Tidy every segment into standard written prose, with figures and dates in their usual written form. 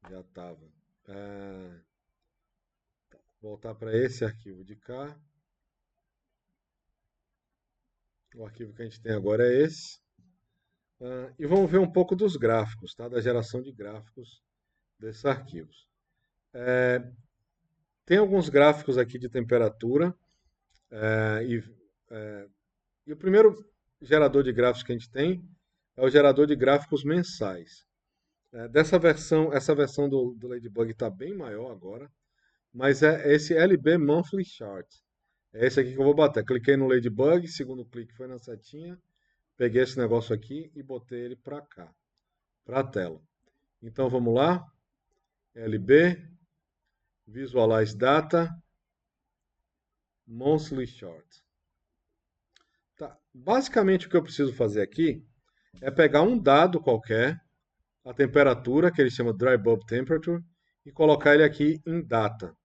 Já estava. Voltar para esse arquivo de cá. O arquivo que a gente tem agora é esse. E vamos ver um pouco dos gráficos, tá? Da geração de gráficos desses arquivos. Tem alguns gráficos aqui de temperatura. é, e, é, e o primeiro gerador de gráficos que a gente tem é o gerador de gráficos mensais. Essa versão do Ladybug está bem maior agora, mas é esse LB Monthly Chart. É esse aqui que eu vou bater. Cliquei no Ladybug, segundo clique foi na setinha, peguei esse negócio aqui e botei ele para cá, para a tela. Então vamos lá, LB, Visualize Data, Monthly Chart. Tá. Basicamente o que eu preciso fazer aqui é pegar um dado qualquer, a temperatura, que ele chama Dry Bulb Temperature, e colocar ele aqui em data,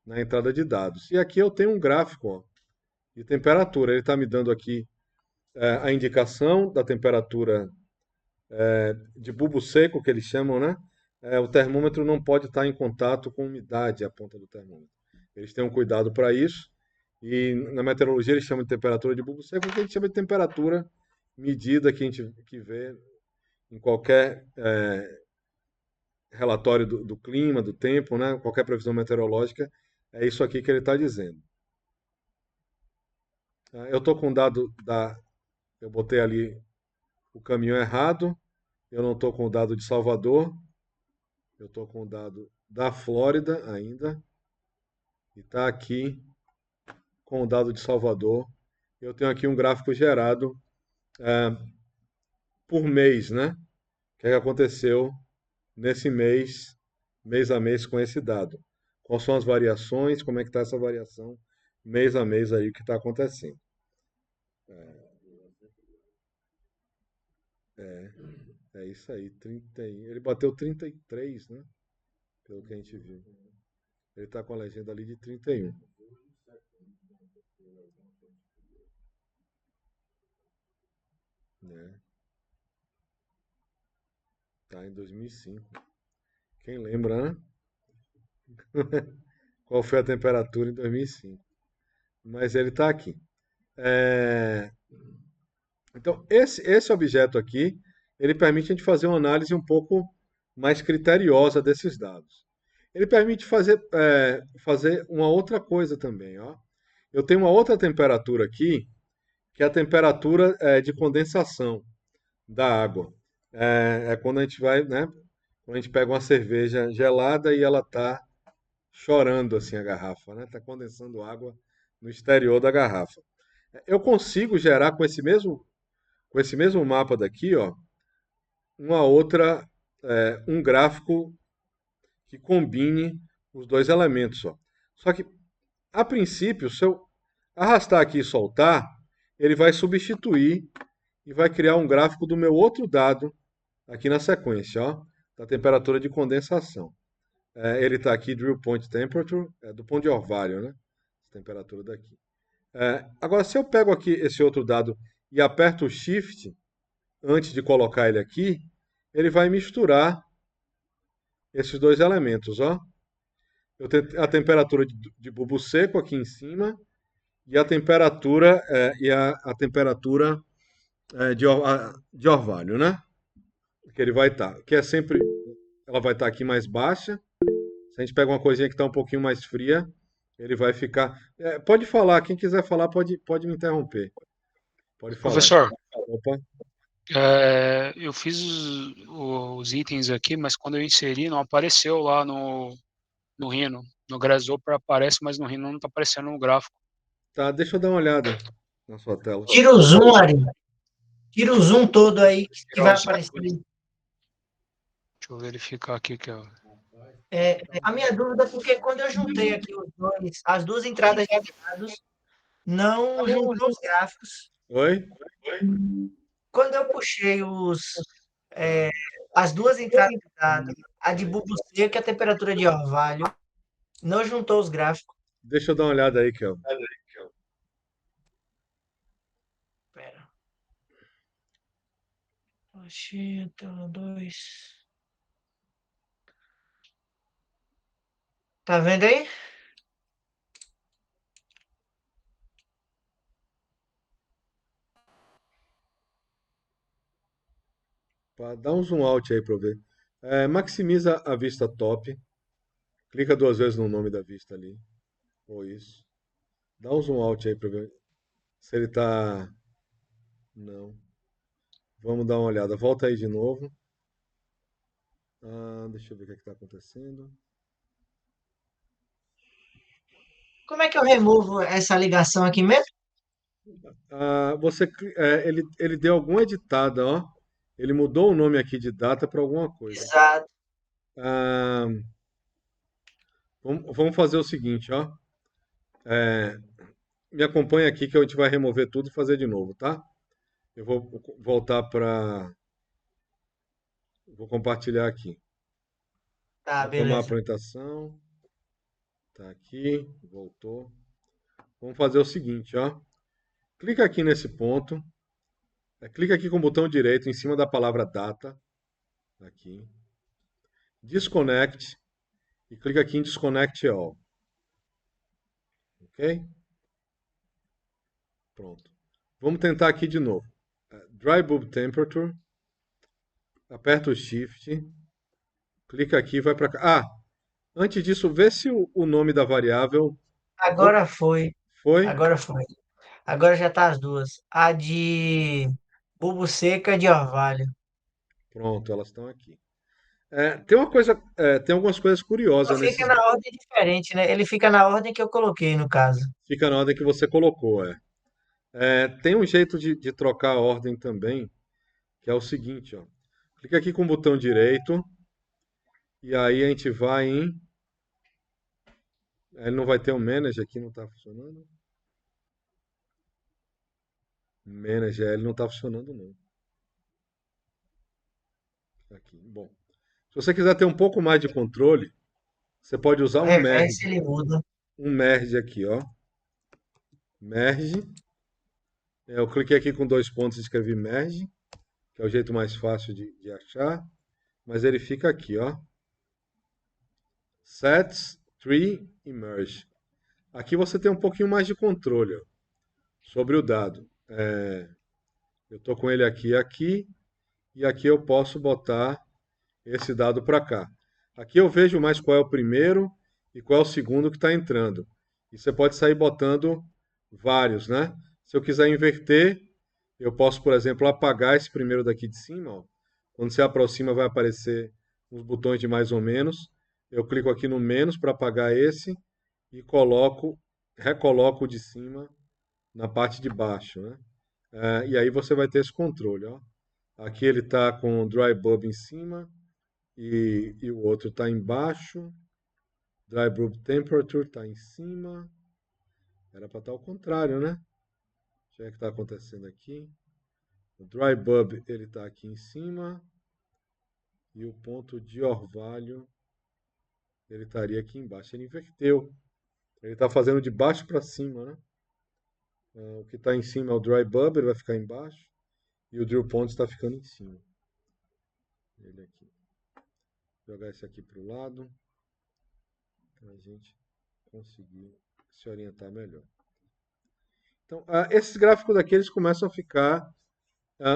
na entrada de dados. E aqui eu tenho um gráfico, ó, de temperatura. Ele está me dando aqui a indicação da temperatura de bulbo seco, que eles chamam, né? O termômetro não pode estar em contato com umidade, a ponta do termômetro. Eles têm um cuidado para isso. E na meteorologia eles chamam de temperatura de bulbo seco, que a gente chama de temperatura medida que vê em qualquer relatório do clima, do tempo, né? Qualquer previsão meteorológica. É isso aqui que ele está dizendo. Eu estou com o dado da. Eu botei ali o caminho errado. Eu não estou com o dado de Salvador. Eu estou com o dado da Flórida ainda. E está aqui com o dado de Salvador. Eu tenho aqui um gráfico gerado por mês, né? O que é que aconteceu nesse mês, mês a mês com esse dado? Quais são as variações? Como é que está essa variação mês a mês aí que está acontecendo? É, é isso aí, 30, ele bateu 33, né? Pelo que a gente viu. Ele está com a legenda ali de 31. Né? Tá em 2005. Quem lembra, né? Qual foi a temperatura em 2005? Mas ele está aqui. É, Então, esse objeto aqui, ele permite a gente fazer uma análise um pouco mais criteriosa desses dados. Ele permite fazer uma outra coisa também. Ó. Eu tenho uma outra temperatura aqui, que é a temperatura de condensação da água. É quando a gente vai, né? Quando a gente pega uma cerveja gelada e ela está chorando assim a garrafa, né? Está condensando água no exterior da garrafa. Eu consigo gerar com esse mesmo mapa daqui, ó, um gráfico que combine os dois elementos, ó. Só que, a princípio, se eu arrastar aqui e soltar, ele vai substituir e vai criar um gráfico do meu outro dado aqui na sequência, ó, da temperatura de condensação. Ele está aqui, Drill Point Temperature, do ponto de orvalho, né? Temperatura daqui. Agora, se eu pego aqui esse outro dado e aperto o Shift antes de colocar ele aqui, ele vai misturar esses dois elementos, ó. Eu tenho a temperatura de bulbo seco aqui em cima e a temperatura a temperatura de orvalho, né? Que ele vai estar, que é sempre, ela vai estar aqui mais baixa. Se a gente pega uma coisinha que está um pouquinho mais fria, ele vai ficar. Pode falar, quem quiser falar pode me interromper. Pode falar. Professor, Opa. eu fiz os itens aqui, mas quando eu inseri não apareceu lá no Rhino. No Grasshopper aparece, mas no Rhino não está aparecendo no gráfico. Tá, deixa eu dar uma olhada na sua tela. Tira o zoom, Ari. Tira o zoom todo aí que Tirar vai os- aparecer. Deixa eu verificar aqui que A minha dúvida é porque quando eu juntei aqui as duas entradas de dados, não juntou os gráficos. Oi? Quando eu puxei as duas entradas de dados, a de bulbo seco e a temperatura de orvalho, não juntou os gráficos. Deixa eu dar uma olhada aí, Kel. Pera. Achei a tela 2. Tá vendo aí? Dá um zoom out aí para eu ver. Maximiza a vista top. Clica duas vezes no nome da vista ali. Ou isso. Dá um zoom out aí para ver se ele tá. Não. Vamos dar uma olhada. Volta aí de novo. Deixa eu ver o que está acontecendo. Como é que eu removo essa ligação aqui mesmo? Ele deu alguma editada, ó. Ele mudou o nome aqui de data para alguma coisa. Exato. Ah, vamos fazer o seguinte, ó. Me acompanha aqui que a gente vai remover tudo e fazer de novo, tá? Eu vou voltar para. Vou compartilhar aqui. Tá, Retomar a beleza. apresentação. Tá aqui, voltou. Vamos fazer o seguinte, ó. Clica aqui nesse ponto. Clica aqui com o botão direito em cima da palavra data. Aqui. Disconnect. E clica aqui em Disconnect All. Ok? Pronto. Vamos tentar aqui de novo. Dry Bulb Temperature. Aperta o Shift. Clica aqui e vai para cá. Antes disso, vê se o nome da variável Agora foi. foi. Agora foi. Agora já tá as duas. A de bulbo seca de orvalho. Pronto, elas estão aqui. Tem uma coisa, tem algumas coisas Só curiosas fica nesses. na ordem diferente, né? Ele fica na ordem que eu coloquei, no caso. Fica na ordem que você colocou, tem um jeito de trocar a ordem também, que é o seguinte, ó. Clica aqui com o botão direito e aí a gente vai em. Ele não vai ter o Manager aqui, não está funcionando. Manager, ele não está funcionando não. Aqui, bom. Se você quiser ter um pouco mais de controle, você pode usar No um reverso merge. ele muda. Um merge aqui, ó. Merge. Eu cliquei aqui com dois pontos e escrevi merge, que é o jeito mais fácil de achar. Mas ele fica aqui, ó. Sets, tree e merge. Aqui você tem um pouquinho mais de controle, ó, sobre o dado. Eu estou com ele aqui, e aqui eu posso botar esse dado para cá. Aqui eu vejo mais qual é o primeiro e qual é o segundo que está entrando. E você pode sair botando vários, né? Se eu quiser inverter, eu posso, por exemplo, apagar esse primeiro daqui de cima. Ó. Quando você aproxima, vai aparecer uns botões de mais ou menos. Eu clico aqui no menos para apagar esse e recoloco o de cima na parte de baixo, né? E aí você vai ter esse controle, ó. Aqui ele está com o dry bulb em cima e o outro está embaixo. Dry bulb temperature está em cima. Era para estar ao contrário, né? Deixa eu ver o que está acontecendo aqui. O dry bulb ele está aqui em cima e o ponto de orvalho ele estaria aqui embaixo. Ele inverteu. Ele está fazendo de baixo para cima, né? O que está em cima é o dry bulb, ele vai ficar embaixo e o dew point está ficando em cima. Ele aqui. Vou jogar esse aqui para o lado para a gente conseguir se orientar melhor. Então, esses gráficos daqui eles começam a ficar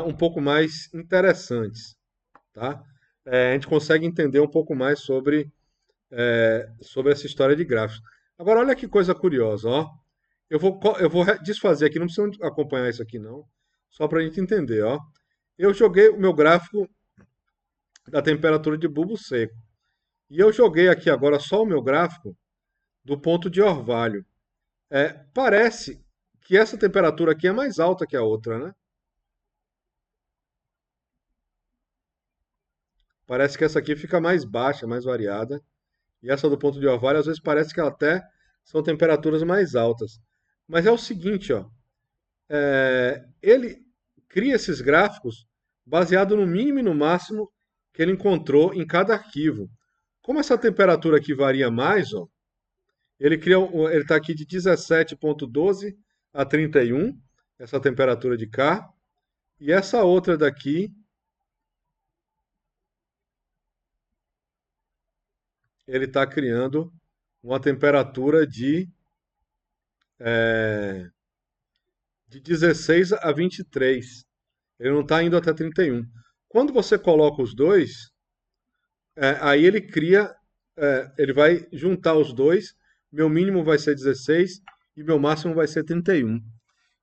um pouco mais interessantes, tá? A gente consegue entender um pouco mais sobre essa história de gráficos. Agora, olha que coisa curiosa, ó. Eu vou desfazer aqui, não precisa acompanhar isso aqui não, só para a gente entender, ó. Eu joguei o meu gráfico da temperatura de bulbo seco. E eu joguei aqui agora só o meu gráfico do ponto de orvalho. Parece que essa temperatura aqui é mais alta que a outra, né? Parece que essa aqui fica mais baixa, mais variada. E essa do ponto de orvalho, às vezes parece que ela até são temperaturas mais altas. Mas é o seguinte, ó. Ele cria esses gráficos baseado no mínimo e no máximo que ele encontrou em cada arquivo. Como essa temperatura aqui varia mais, ó, ele está aqui de 17,12 a 31, essa temperatura de cá, e essa outra daqui, ele está criando uma temperatura de 16 a 23. Ele não está indo até 31. Quando você coloca os dois, aí ele cria, ele vai juntar os dois. Meu mínimo vai ser 16 e meu máximo vai ser 31.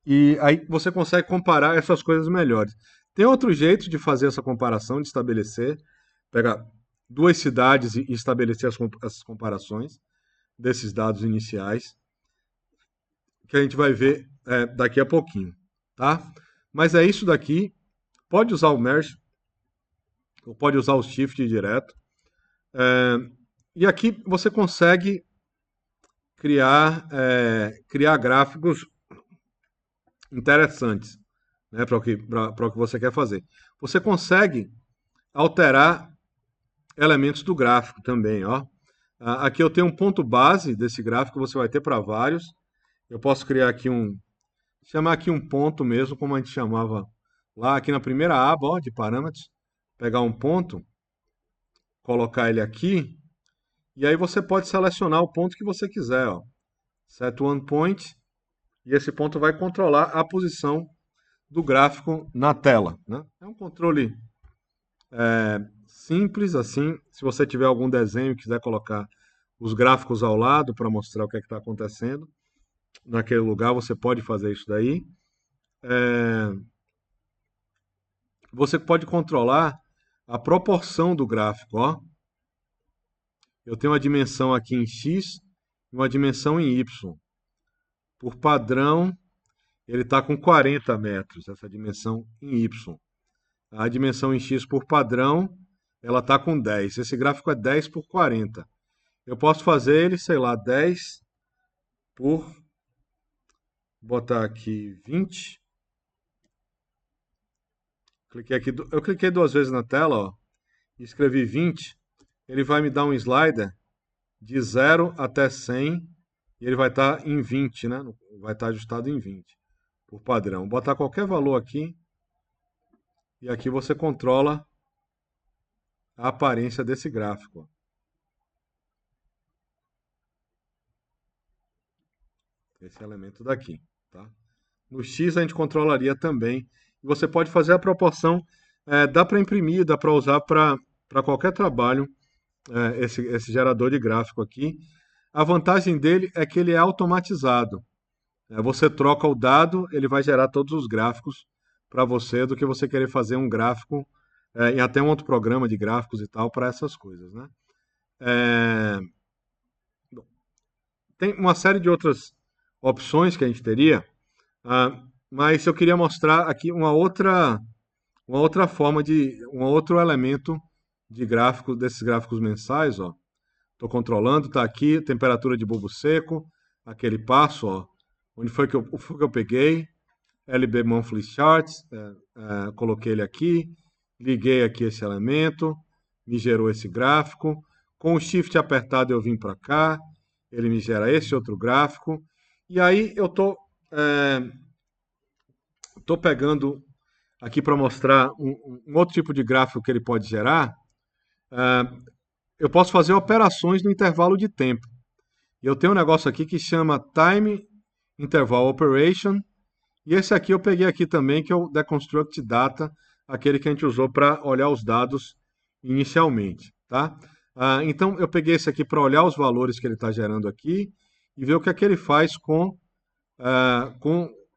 E aí você consegue comparar essas coisas melhores. Tem outro jeito de fazer essa comparação, de estabelecer, pegar duas cidades e estabelecer essas comparações desses dados iniciais, que a gente vai ver daqui a pouquinho, tá? Mas é isso daqui. Pode usar o Merge, ou pode usar o Shift direto. E aqui você consegue criar gráficos interessantes, né, para o que você quer fazer. Você consegue alterar elementos do gráfico também, ó. Aqui eu tenho um ponto base desse gráfico, você vai ter para vários. Eu posso criar aqui chamar aqui um ponto mesmo, como a gente chamava lá, aqui na primeira aba, ó, de parâmetros. Pegar um ponto, colocar ele aqui, e aí você pode selecionar o ponto que você quiser, ó. Set one point, e esse ponto vai controlar a posição do gráfico na tela, né? É um controle simples, assim. Se você tiver algum desenho e quiser colocar os gráficos ao lado para mostrar o que está acontecendo naquele lugar, você pode fazer isso daí. Você pode controlar a proporção do gráfico, ó. Eu tenho uma dimensão aqui em X e uma dimensão em Y. Por padrão, ele está com 40 metros, essa dimensão em Y. A dimensão em X por padrão, ela está com 10. Esse gráfico é 10 por 40. Eu posso fazer ele, sei lá, 10 por... botar aqui 20. Eu cliquei duas vezes na tela, ó, e escrevi 20. Ele vai me dar um slider de 0 até 100 e ele vai estar em 20, né? Vai estar ajustado em 20 por padrão. Vou botar qualquer valor aqui e aqui você controla a aparência desse gráfico, ó. Esse elemento daqui, tá? No X a gente controlaria também. E você pode fazer a proporção, dá para imprimir, dá para usar para qualquer trabalho, esse gerador de gráfico aqui. A vantagem dele é que ele é automatizado. Você troca o dado, ele vai gerar todos os gráficos para você, do que você querer fazer um gráfico, e até um outro programa de gráficos e tal, para essas coisas, né? Tem uma série de outras opções que a gente teria, mas eu queria mostrar aqui uma outra forma um outro elemento de gráfico, desses gráficos mensais, ó. Estou controlando, está aqui, temperatura de bulbo seco, aquele passo, ó, onde foi que eu peguei, LB Monthly Charts, coloquei ele aqui, liguei aqui esse elemento, me gerou esse gráfico, com o Shift apertado eu vim para cá, ele me gera esse outro gráfico, e aí eu estou pegando aqui para mostrar um outro tipo de gráfico que ele pode gerar. Eu posso fazer operações no intervalo de tempo. E eu tenho um negócio aqui que chama Time Interval Operation, e esse aqui eu peguei aqui também, que é o Deconstruct Data, aquele que a gente usou para olhar os dados inicialmente, tá? Então eu peguei esse aqui para olhar os valores que ele está gerando aqui e ver o que é que ele faz com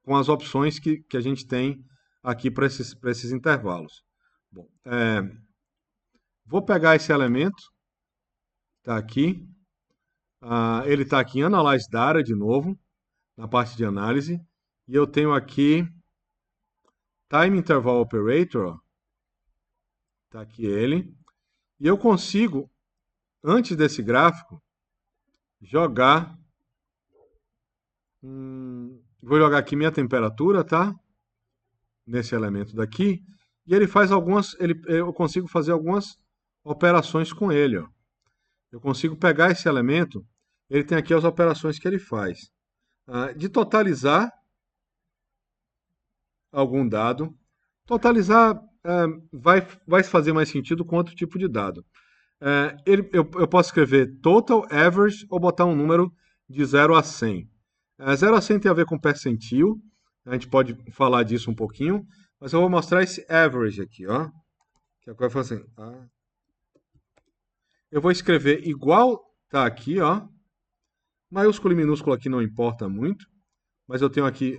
as opções que a gente tem aqui para esses intervalos. Bom, vou pegar esse elemento, está aqui, ele está aqui em Analyze Data de novo, na parte de análise, e eu tenho aqui Time Interval Operator, está aqui ele, e eu consigo, antes desse gráfico, jogar, vou jogar aqui minha temperatura, tá? Nesse elemento daqui, e ele faz eu consigo fazer algumas operações com ele, ó. Eu consigo pegar esse elemento, ele tem aqui as operações que ele faz. De totalizar algum dado. Totalizar vai fazer mais sentido com outro tipo de dado. Eu posso escrever total, average ou botar um número de 0 a 100. 0 a 100 tem a ver com percentil, a gente pode falar disso um pouquinho, mas eu vou mostrar esse average aqui, ó. Que agora eu falo assim, eu vou escrever igual tá aqui, ó. Maiúsculo e minúsculo aqui não importa muito, mas eu tenho aqui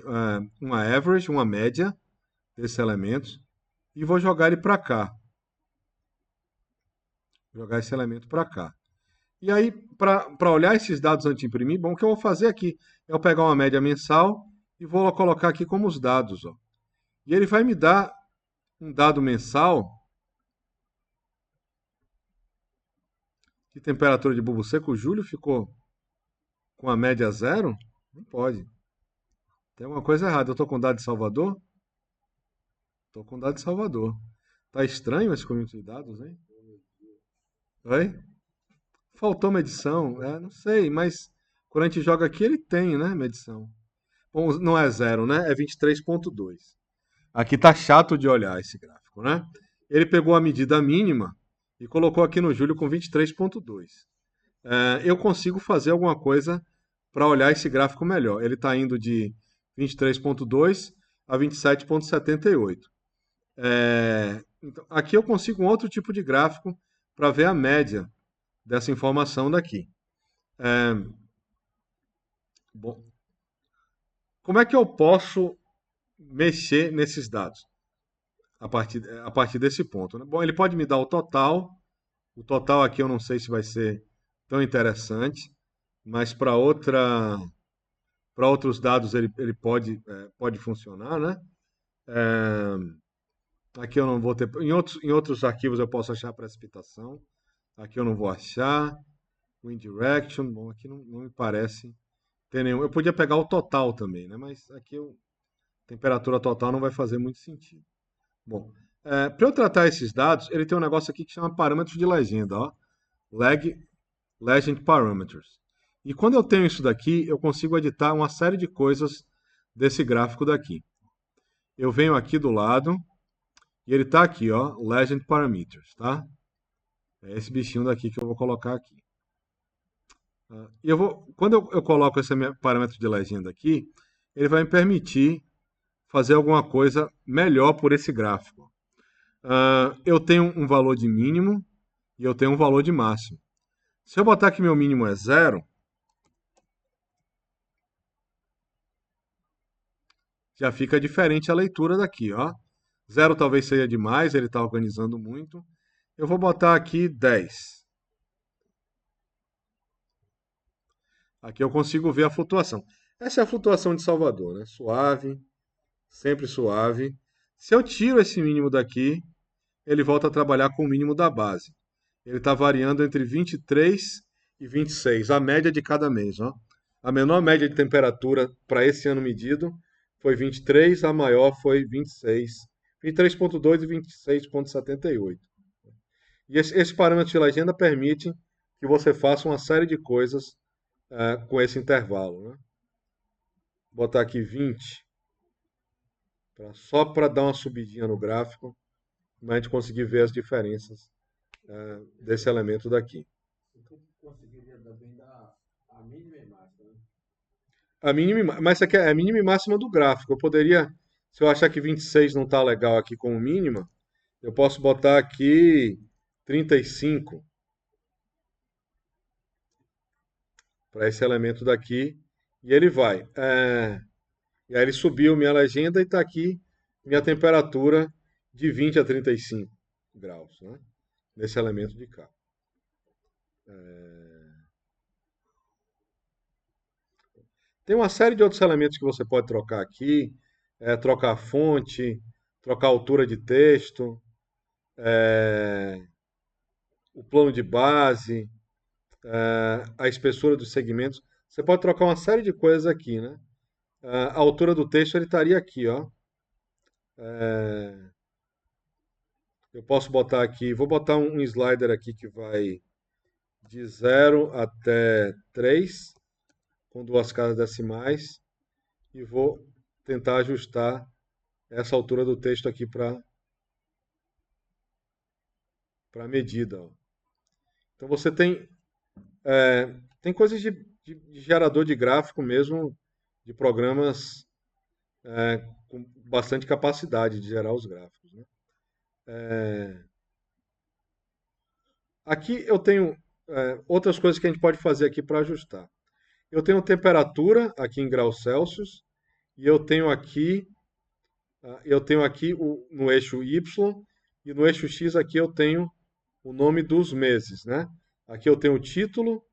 uma average, uma média desses elementos, e vou jogar ele para cá. Jogar esse elemento para cá. E aí, para olhar esses dados antes de imprimir, bom, o que eu vou fazer aqui é eu pegar uma média mensal e vou colocar aqui como os dados. Ó. E ele vai me dar um dado mensal de temperatura de bulbo seco. O julho ficou com a média zero? Não pode. Tem alguma coisa errada. Eu estou com dado de Salvador? Estou com dado de Salvador. Tá estranho esse conjunto de dados, hein? Oi? Faltou medição? Não sei, mas quando a gente joga aqui, ele tem, né, medição. Bom, não é zero, né? É 23,2. Aqui tá chato de olhar esse gráfico, né? Ele pegou a medida mínima e colocou aqui no julho com 23,2. Eu consigo fazer alguma coisa para olhar esse gráfico melhor. Ele está indo de 23,2 a 27,78. Então, aqui eu consigo um outro tipo de gráfico para ver a média dessa informação daqui. Bom, como é que eu posso mexer nesses dados a partir desse ponto? Né? Bom, ele pode me dar o total. O total aqui eu não sei se vai ser tão interessante, mas para outros dados ele pode funcionar, né? Aqui eu não vou ter. Em outros arquivos eu posso achar precipitação. Aqui eu não vou achar. Wind direction. Bom, aqui não me parece ter nenhum. Eu podia pegar o total também, né? Mas aqui temperatura total não vai fazer muito sentido. Bom, para eu tratar esses dados, ele tem um negócio aqui que chama parâmetros de legenda, ó. Legend Parameters. E quando eu tenho isso daqui, eu consigo editar uma série de coisas desse gráfico daqui. Eu venho aqui do lado e ele está aqui, ó, Legend Parameters, tá? É esse bichinho daqui que eu vou colocar aqui. E quando eu coloco esse parâmetro de legenda aqui, ele vai me permitir fazer alguma coisa melhor por esse gráfico. Eu tenho um valor de mínimo e eu tenho um valor de máximo. Se eu botar que meu mínimo é 0, já fica diferente a leitura daqui, ó. 0 talvez seja demais, ele está organizando muito. Eu vou botar aqui 10. Aqui eu consigo ver a flutuação. Essa é a flutuação de Salvador, né? Suave, sempre suave. Se eu tiro esse mínimo daqui, ele volta a trabalhar com o mínimo da base. Ele está variando entre 23 e 26, a média de cada mês. Ó. A menor média de temperatura para esse ano medido foi 23, a maior foi 26. 23,2 e 26,78. E esse parâmetro de legenda permite que você faça uma série de coisas com esse intervalo. Né? Vou botar aqui 20, só para dar uma subidinha no gráfico, para a gente conseguir ver as diferenças desse elemento daqui. Então, conseguiria também dar a mínima e máxima, né? A mínima, mas isso aqui é a mínima e máxima do gráfico. Eu poderia, se eu achar que 26 não está legal aqui como mínima, eu posso botar aqui 35 para esse elemento daqui e ele vai. E aí ele subiu minha legenda e está aqui minha temperatura de 20 a 35 graus, né? Nesse elemento de cá. Tem uma série de outros elementos que você pode trocar aqui, trocar a fonte, trocar a altura de texto, o plano de base, a espessura dos segmentos. Você pode trocar uma série de coisas aqui, né? A altura do texto ele estaria aqui, ó. Eu posso botar aqui, vou botar um slider aqui que vai de 0 até 3, com duas casas decimais, e vou tentar ajustar essa altura do texto aqui para a medida. Ó. Então você tem coisas de gerador de gráfico mesmo, de programas com bastante capacidade de gerar os gráficos, né? Aqui eu tenho outras coisas que a gente pode fazer aqui para ajustar. Eu tenho temperatura aqui em graus Celsius e eu tenho aqui no eixo Y e no eixo X aqui eu tenho o nome dos meses, né? Aqui eu tenho o título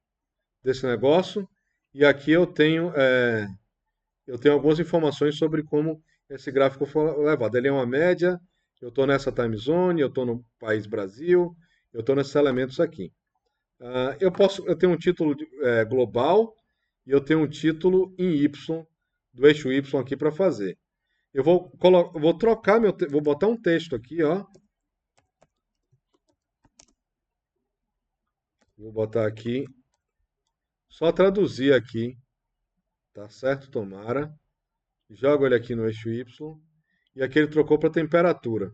desse negócio e aqui eu tenho algumas informações sobre como esse gráfico foi levado. Ele é uma média, eu estou nessa time zone, eu estou no país Brasil, eu estou nesses elementos aqui. Eu tenho um título global e eu tenho um título em Y, do eixo Y aqui para fazer. Eu vou trocar vou botar um texto aqui, ó. Vou botar aqui, só traduzir aqui, tá certo? Tomara. Jogo ele aqui no eixo Y e aqui ele trocou para temperatura.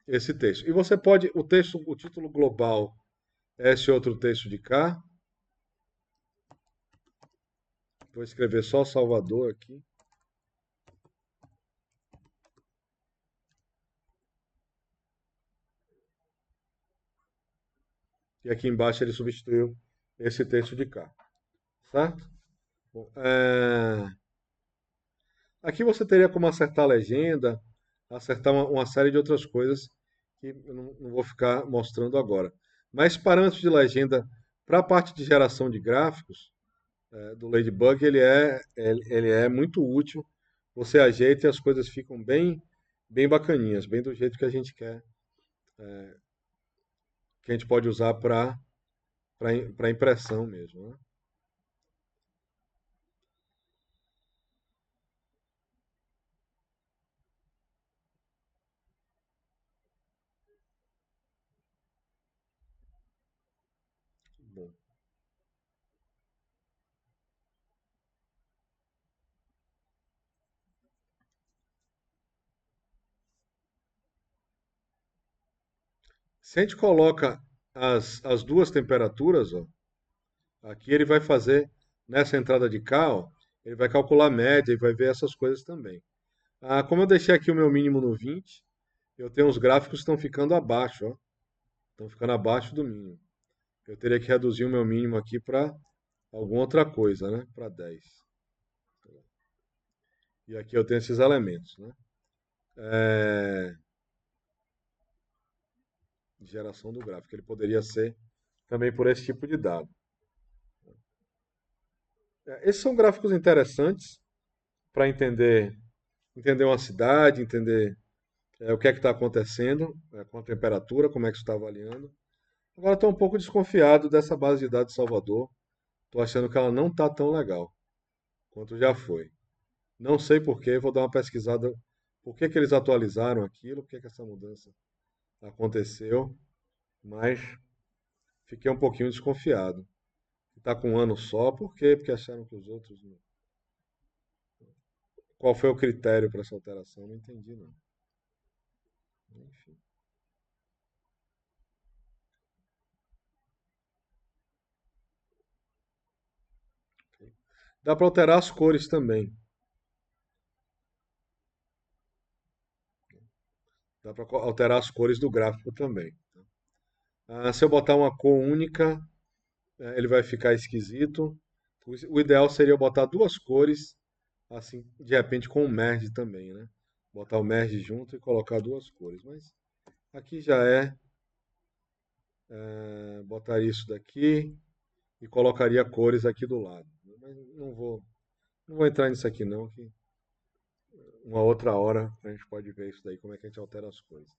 Esse texto. E você pode, o título global é esse outro texto de cá. Vou escrever só Salvador aqui. E aqui embaixo ele substituiu esse texto de cá. Certo? Bom, aqui você teria como acertar a legenda, acertar uma série de outras coisas que eu não vou ficar mostrando agora. Mas parâmetros de legenda para a parte de geração de gráficos do Ladybug, ele é muito útil. Você ajeita e as coisas ficam bem, bem bacaninhas, bem do jeito que a gente quer, que a gente pode usar para impressão mesmo, né? Bom. Se a gente coloca as duas temperaturas, ó, aqui ele vai fazer, nessa entrada de cá, ó, ele vai calcular a média e vai ver essas coisas também. Como eu deixei aqui o meu mínimo no 20, eu tenho os gráficos que estão ficando abaixo, ó. Estão ficando abaixo do mínimo. Eu teria que reduzir o meu mínimo aqui para alguma outra coisa, né? Para 10. E aqui eu tenho esses elementos, né? De geração do gráfico. Ele poderia ser também por esse tipo de dado. Esses são gráficos interessantes para entender uma cidade, entender o que é que está acontecendo com a temperatura, como é que isso está avaliando. Agora estou um pouco desconfiado dessa base de dados de Salvador. Estou achando que ela não está tão legal quanto já foi. Não sei por quê, vou dar uma pesquisada. Por que eles atualizaram aquilo? Por que essa mudança aconteceu? Mas fiquei um pouquinho desconfiado. Está com um ano só, por quê? Porque acharam que os outros não. Qual foi o critério para essa alteração? Não entendi, não. Enfim. Dá para alterar as cores também. Dá para alterar as cores do gráfico também. Se eu botar uma cor única, ele vai ficar esquisito. O ideal seria eu botar duas cores, assim, de repente com o merge também, né? Botar o merge junto e colocar duas cores. Mas aqui já botar isso daqui e colocaria cores aqui do lado. Mas não vou entrar nisso aqui não, que uma outra hora a gente pode ver isso daí, como é que a gente altera as coisas.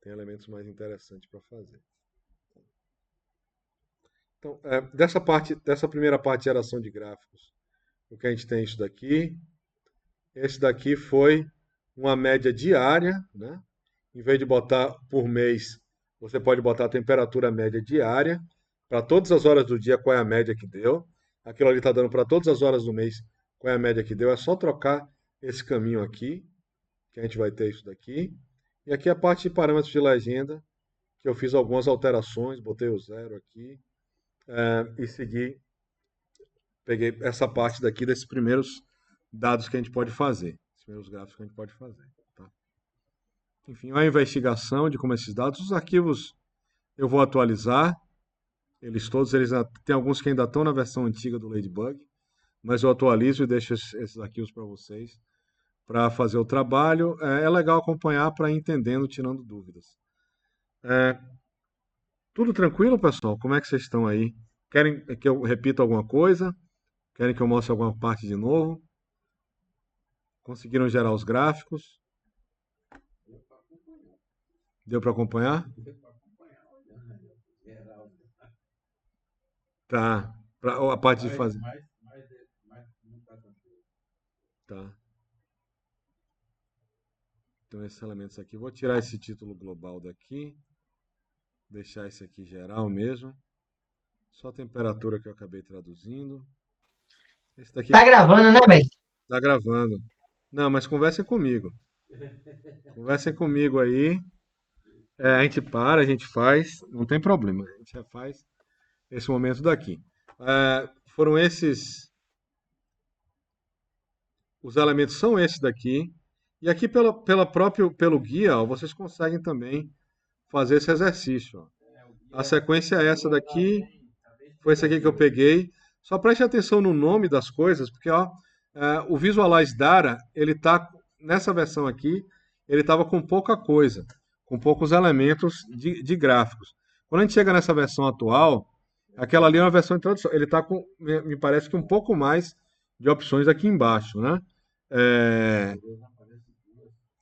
Tem elementos mais interessantes para fazer. Então, dessa primeira parte de geração de gráficos, o que a gente tem isso daqui. Esse daqui foi uma média diária, né? Em vez de botar por mês, você pode botar a temperatura média diária. Para todas as horas do dia, qual é a média que deu. Aquilo ali está dando para todas as horas do mês, qual é a média que deu. É só trocar esse caminho aqui, que a gente vai ter isso daqui. E aqui a parte de parâmetros de legenda, que eu fiz algumas alterações, botei o 0 aqui e segui, peguei essa parte daqui desses primeiros dados que a gente pode fazer, os primeiros gráficos que a gente pode fazer. Tá? Enfim, a investigação de como esses dados, os arquivos eu vou atualizar, eles todos, tem alguns que ainda estão na versão antiga do Ladybug, mas eu atualizo e deixo esses arquivos para vocês, para fazer o trabalho. É legal acompanhar para ir entendendo, tirando dúvidas. Tudo tranquilo, pessoal? Como é que vocês estão aí? Querem que eu repita alguma coisa? Querem que eu mostre alguma parte de novo? Conseguiram gerar os gráficos? Deu para acompanhar? Tá. A parte de fazer. Tá. Então, esses elementos aqui. Vou tirar esse título global daqui. Deixar esse aqui geral mesmo. Só a temperatura que eu acabei traduzindo. Esse daqui Tá gravando, né, velho? tá gravando. Não, mas conversem comigo. Conversem comigo aí. A gente para, a gente faz. Não tem problema. A gente já faz esse momento daqui. Foram esses. Os elementos são esses daqui. E aqui pelo guia, ó, vocês conseguem também fazer esse exercício. Ó. A sequência é essa daqui. Foi esse aqui que eu peguei. Só preste atenção no nome das coisas, porque ó, o Visualize Data, ele tá nessa versão aqui, ele estava com pouca coisa, com poucos elementos de gráficos. Quando a gente chega nessa versão atual, aquela ali é uma versão de introdução. Ele está com, me parece que um pouco mais de opções aqui embaixo, né?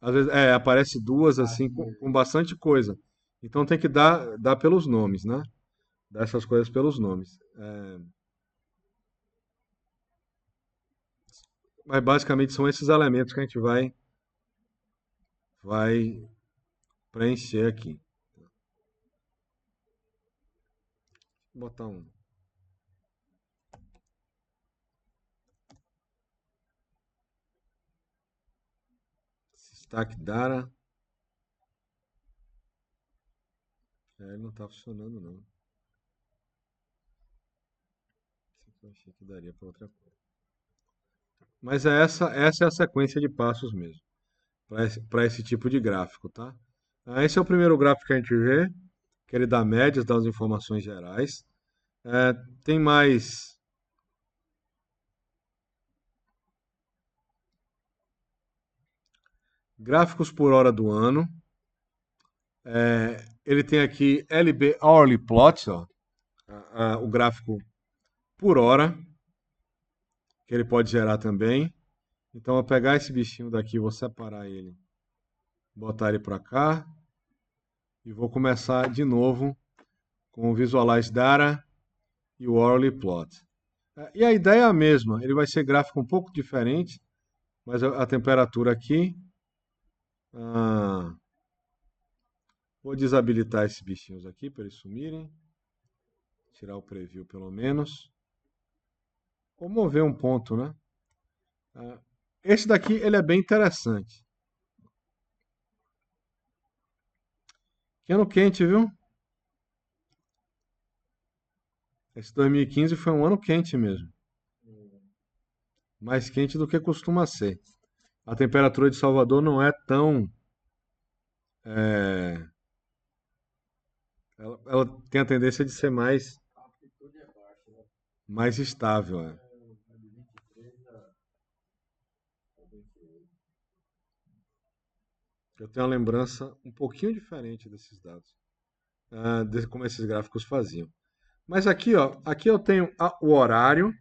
Às vezes aparece duas assim com bastante coisa. Então tem que dar pelos nomes, né? Dar essas coisas pelos nomes. Mas basicamente são esses elementos que a gente vai preencher aqui. Vou botar um. Stack Data. Ele não está funcionando não. Eu achei que daria para outra coisa. Mas essa é a sequência de passos mesmo, para esse tipo de gráfico, tá? Esse é o primeiro gráfico que a gente vê, que ele dá médias, dá as informações gerais. Tem mais gráficos por hora do ano. Ele tem aqui LB Hourly Plots, ó, o gráfico por hora, que ele pode gerar também. Então, eu vou pegar esse bichinho daqui, vou separar ele, botar ele para cá, e vou começar de novo com o Visualize Data e o Hourly Plot. E a ideia é a mesma, ele vai ser gráfico um pouco diferente, mas a temperatura aqui... vou desabilitar esses bichinhos aqui para eles sumirem. Tirar o preview pelo menos. Vou mover um ponto, né? Esse daqui ele é bem interessante. Que ano quente, viu? Esse 2015 foi um ano quente mesmo. Mais quente do que costuma ser. A temperatura de Salvador não é tão... Ela tem a tendência de ser mais estável. Eu tenho uma lembrança um pouquinho diferente desses dados, de como esses gráficos faziam. Mas aqui, ó, aqui eu tenho o horário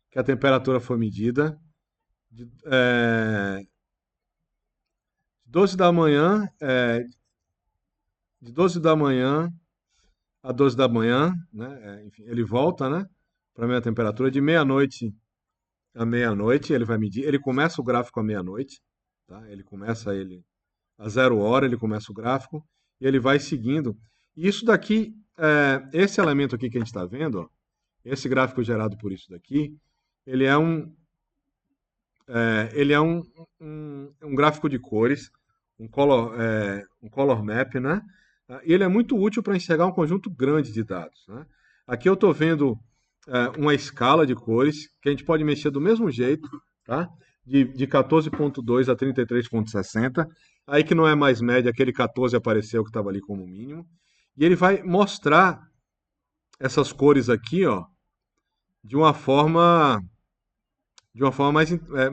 que a temperatura foi medida, de 12 da manhã, de 12 da manhã a 12 da manhã, né? Enfim, ele volta, né, para a minha temperatura de meia-noite a meia-noite, ele vai medir, ele começa o gráfico à meia-noite, tá? Ele começa a 0 hora, ele começa o gráfico e ele vai seguindo. E isso daqui, esse elemento aqui que a gente está vendo, ó, esse gráfico gerado por isso daqui, ele é um gráfico de cores, um color map, né? E ele é muito útil para enxergar um conjunto grande de dados, né? Aqui eu estou vendo uma escala de cores que a gente pode mexer do mesmo jeito, tá? De 14.2 a 33.60. Aí que não é mais média, aquele 14 apareceu que estava ali como mínimo. E ele vai mostrar essas cores aqui, ó, de uma forma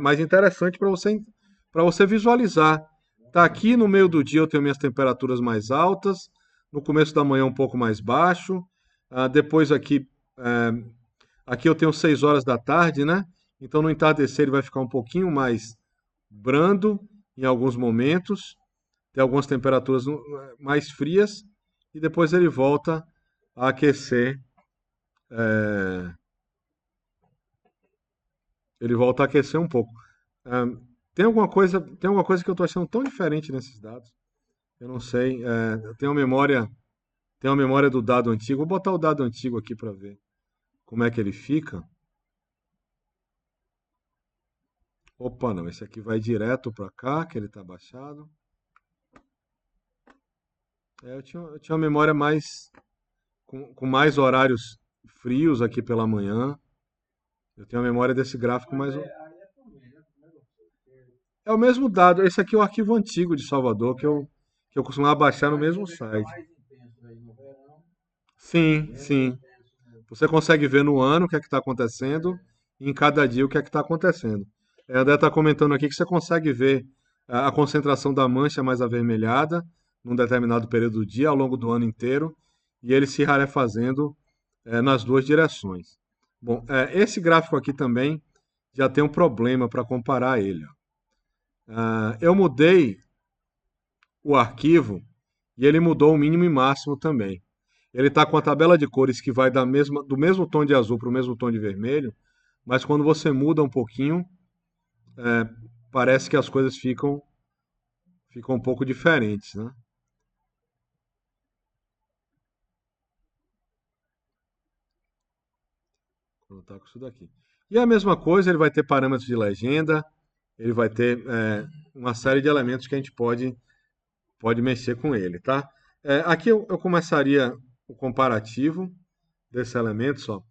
mais interessante para você visualizar. Tá aqui no meio do dia eu tenho minhas temperaturas mais altas, no começo da manhã um pouco mais baixo, depois aqui eu tenho 6 horas da tarde, né? Então no entardecer ele vai ficar um pouquinho mais brando em alguns momentos, tem algumas temperaturas mais frias e depois ele volta a aquecer. é, Ele volta a aquecer um pouco. Ah, tem alguma coisa que eu estou achando tão diferente nesses dados. Eu não sei. Tem uma memória do dado antigo. Vou botar o dado antigo aqui para ver como é que ele fica. Opa, não, esse aqui vai direto para cá, que ele está baixado. Eu tinha uma memória com mais horários frios aqui pela manhã. Eu tenho a memória desse gráfico mais. É o mesmo dado. Esse aqui é o arquivo antigo de Salvador que eu costumava baixar no mesmo site. Sim, sim. Você consegue ver no ano o que é que está acontecendo e em cada dia o que é que está acontecendo. A André está comentando aqui que você consegue ver a concentração da mancha mais avermelhada num determinado período do dia, ao longo do ano inteiro, e ele se rarefazendo nas duas direções. Bom, esse gráfico aqui também já tem um problema para comparar ele. Ó. Eu mudei o arquivo e ele mudou o mínimo e máximo também. Ele está com a tabela de cores que vai do mesmo tom de azul para o mesmo tom de vermelho, mas quando você muda um pouquinho, parece que as coisas ficam um pouco diferentes, né? Vou colocar com isso daqui. E a mesma coisa, ele vai ter parâmetros de legenda, ele vai ter uma série de elementos que a gente pode mexer com ele, tá? Aqui eu começaria o comparativo desses elementos, ó.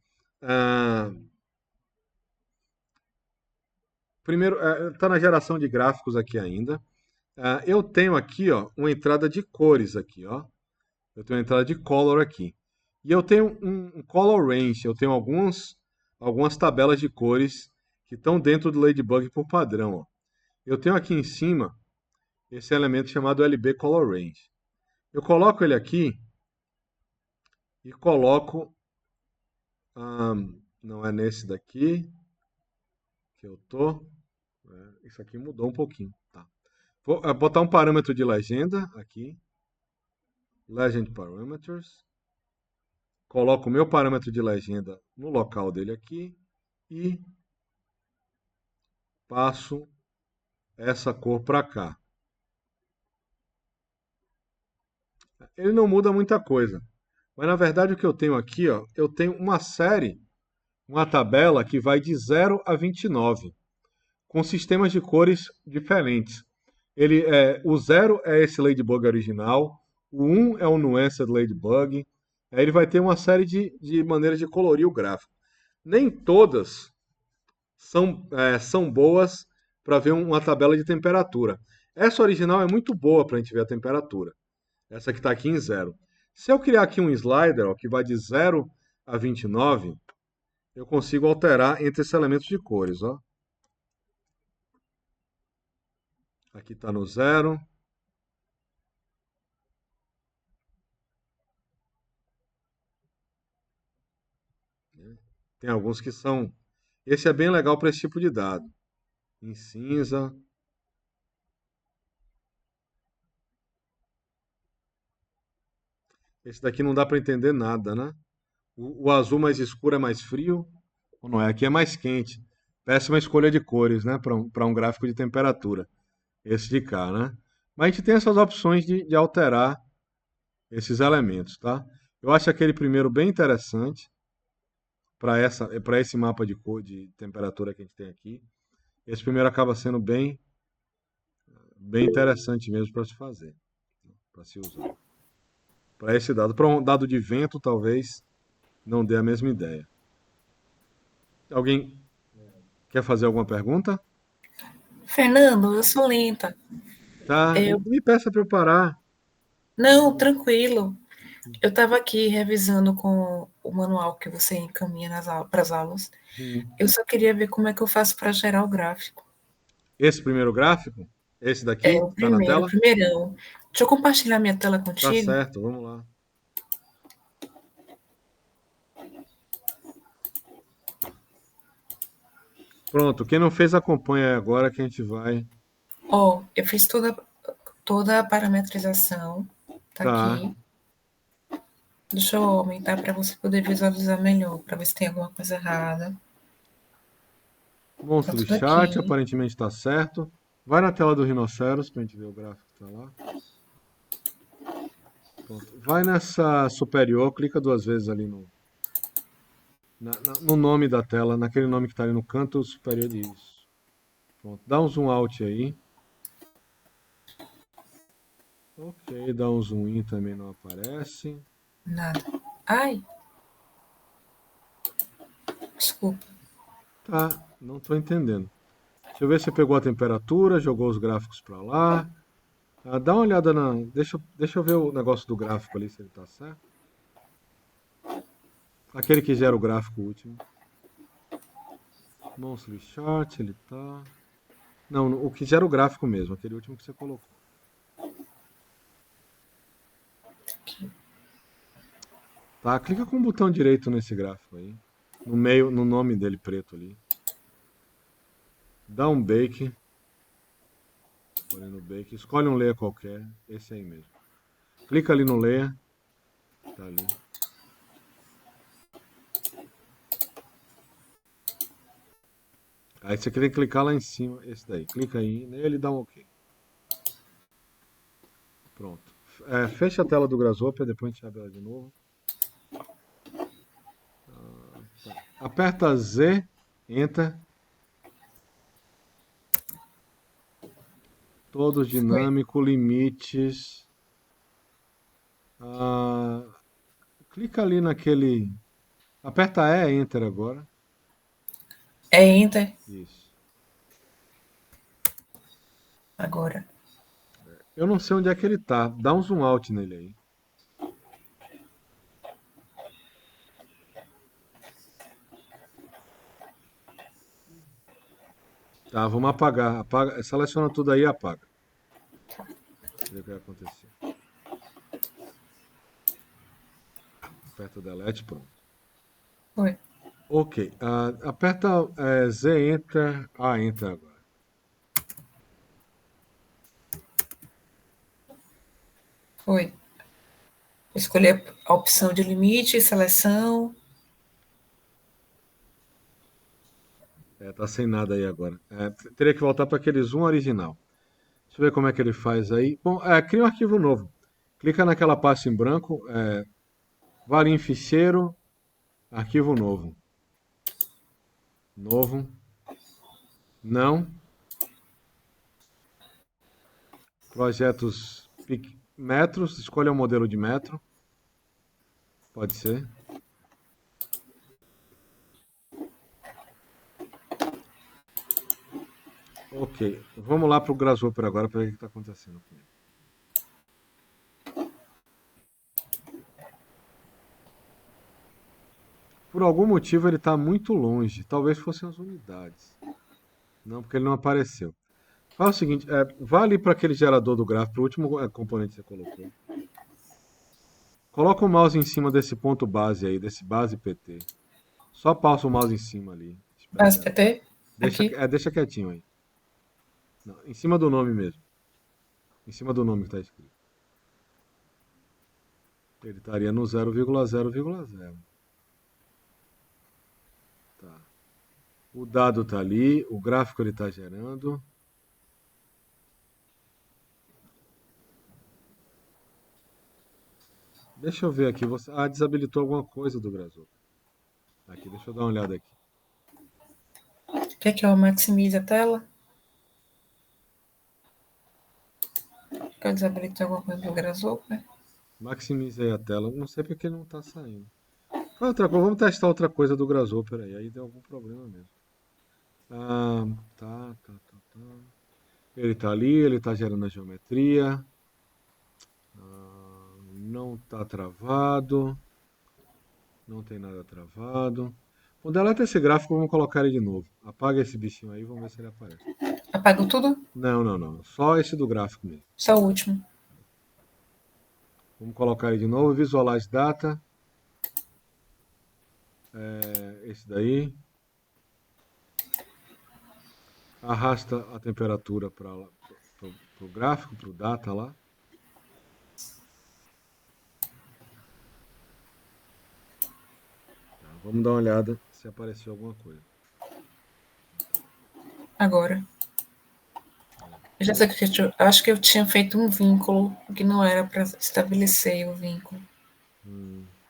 Primeiro, está na geração de gráficos aqui ainda. Eu tenho aqui, ó, uma entrada de cores aqui, ó. Eu tenho uma entrada de color aqui. E eu tenho um color range, eu tenho algumas tabelas de cores que estão dentro do Ladybug por padrão, ó. Eu tenho aqui em cima esse elemento chamado LB Color Range. Eu coloco ele aqui e coloco. Não é nesse daqui que eu tô. Isso aqui mudou um pouquinho. Tá. Vou botar um parâmetro de legenda aqui. Legend Parameters. Coloco o meu parâmetro de legenda no local dele aqui e passo essa cor para cá. Ele não muda muita coisa. Mas na verdade o que eu tenho aqui, ó, eu tenho uma tabela que vai de 0 a 29, com sistemas de cores diferentes. O 0 é esse Ladybug original, o 1 é o Nuanced Ladybug, aí ele vai ter uma série de maneiras de colorir o gráfico. Nem todas são boas para ver uma tabela de temperatura. Essa original é muito boa para a gente ver a temperatura. Essa que está aqui em 0. Se eu criar aqui um slider ó, que vai de 0 a 29, eu consigo alterar entre esses elementos de cores. Ó. Aqui está no 0. Tem alguns que são... Esse é bem legal para esse tipo de dado. Em cinza. Esse daqui não dá para entender nada, né? O azul mais escuro é mais frio, ou não é? Aqui é mais quente. Péssima escolha de cores, né? Para um gráfico de temperatura. Esse de cá, né? Mas a gente tem essas opções de alterar esses elementos, tá? Eu acho aquele primeiro bem interessante para esse mapa de cor, de temperatura que a gente tem aqui. Esse primeiro acaba sendo bem interessante mesmo para se fazer, para se usar. para esse dado. Para um dado de vento, talvez não dê a mesma ideia. Alguém quer fazer alguma pergunta? Fernando, eu sou lenta. Tá, Eu... me peça para eu parar. Não, tranquilo. Eu estava aqui revisando com o manual que você encaminha para as aulas. Eu só queria ver como é que eu faço para gerar o gráfico. Esse primeiro gráfico? Esse daqui? É o Tá na primeiro, tela? o primeirão. Deixa eu compartilhar minha tela Tá contigo. certo, vamos lá. Pronto, quem não fez acompanha agora que a gente vai. Ó, eu fiz toda a parametrização. Tá Tá. aqui. Deixa eu aumentar para você poder visualizar melhor, para ver se tem alguma coisa errada. Monstro Tá tudo chat, aqui. aparentemente tá certo. Vai na tela do rinoceros pra gente ver o gráfico que tá lá. Pronto. Vai nessa superior, clica 2 vezes ali no nome da tela, naquele nome que tá ali no canto superior disso. Pronto. Dá um zoom out aí. Ok, dá um zoom in também não aparece. Nada. Ai! Desculpa. Tá, não tô entendendo. Deixa eu ver se você pegou a temperatura, jogou os gráficos para lá. Dá uma olhada na. Deixa eu ver o negócio do gráfico ali, se ele tá certo. Aquele que gera o gráfico último. Monthly Chart, ele tá. Não, o que gera o gráfico mesmo, aquele último que você colocou. Tá, clica com o botão direito nesse gráfico aí. No meio, no nome dele preto ali. Dá um bake. Escolhe no bake. Escolhe um layer qualquer. Esse aí mesmo. Clica ali no layer. Tá ali. Aí você tem que clicar lá em cima. Esse daí. Clica aí nele e dá um OK. Pronto. Fecha a tela do Grasshopper, depois a gente abre ela de novo. Tá. Aperta Z, Enter. Todos dinâmico, limites. Clica ali naquele. Aperta E, Enter agora. É Enter Isso. agora. Eu não sei onde é que ele tá. Dá um zoom out nele aí. Tá, vamos apagar. Apaga, seleciona tudo aí e apaga. Ver o que vai acontecer. Aperta o delete, pronto. Foi. Ok. Aperta Z, Enter. Enter agora. Foi. Escolher a opção de limite, seleção. Tá sem nada aí agora. Teria que voltar para aquele zoom original. Deixa eu ver como é que ele faz aí. Bom, cria um arquivo novo. Clica naquela pasta em branco, varia em ficheiro, arquivo novo. Novo. Não. Projetos metros, escolha o modelo de metro. Pode ser. Ok, vamos lá para o Grasshopper agora para ver o que está acontecendo com ele. Por algum motivo ele está muito longe. Talvez fossem as unidades. Não, porque ele não apareceu. Faz o seguinte, vá ali para aquele gerador do gráfico, para o último componente que você colocou. Coloca o mouse em cima desse ponto base aí, desse base PT. Só passa o mouse em cima ali. Base PT? Aqui. Deixa quietinho aí. Não, em cima do nome mesmo. Em cima do nome que está escrito. Ele estaria no 0,0,0. Tá. O dado está ali, o gráfico ele está gerando. Deixa eu ver aqui. Você desabilitou alguma coisa do Grasshopper. Aqui, deixa eu dar uma olhada aqui. Quer que eu maximize a tela? Quer desabilitar alguma coisa do Grasshopper? Maximizei a tela. Não sei porque não está saindo. Outra coisa, vamos testar outra coisa do Grasshopper aí. Aí deu algum problema mesmo. Ah, tá. Ele está ali, ele está gerando a geometria. Não está travado. Não tem nada travado. Bom, deleta esse gráfico, vamos colocar ele de novo. Apaga esse bichinho aí, vamos ver se ele aparece. Apagou tudo? Não. Só esse do gráfico mesmo. Só o último. Vamos colocar ele de novo. Visualize data. Esse daí. Arrasta a temperatura para o gráfico, para o data lá. Tá, vamos dar uma olhada se apareceu alguma coisa. Agora. Eu já sei que eu acho que eu tinha feito um vínculo que não era para estabelecer o vínculo.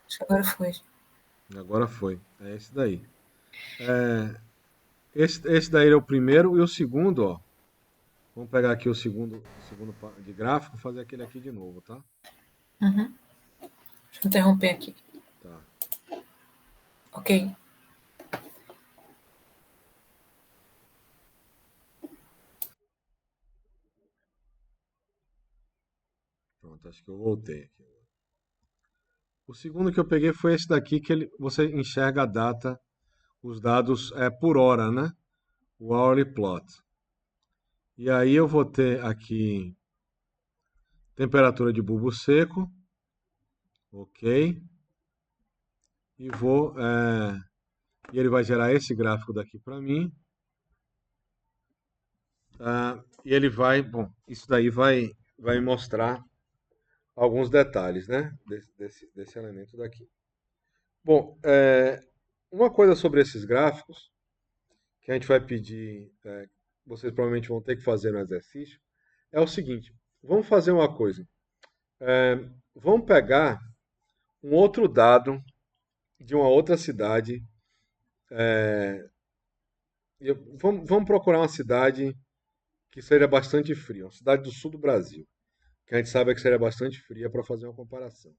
Acho que agora foi. Agora foi. É esse daí. Esse daí é o primeiro e o segundo, ó. Vamos pegar aqui o segundo de gráfico e fazer aquele aqui de novo, tá? Deixa eu interromper aqui. Tá. Ok. Pronto, acho que eu voltei aqui. O segundo que eu peguei foi esse daqui, que você enxerga a data, os dados por hora, né? O hourly plot. E aí eu vou ter aqui temperatura de bulbo seco, ok? E e ele vai gerar esse gráfico daqui para mim. E ele bom, isso daí vai me mostrar alguns detalhes, né? Desse elemento daqui. Bom, uma coisa sobre esses gráficos, que a gente vai pedir, vocês provavelmente vão ter que fazer no exercício, é o seguinte: vamos fazer uma coisa. Vamos pegar um outro dado de uma outra cidade. Vamos procurar uma cidade que seja bastante fria, uma cidade do sul do Brasil, que a gente sabe que seria bastante fria para fazer uma comparação.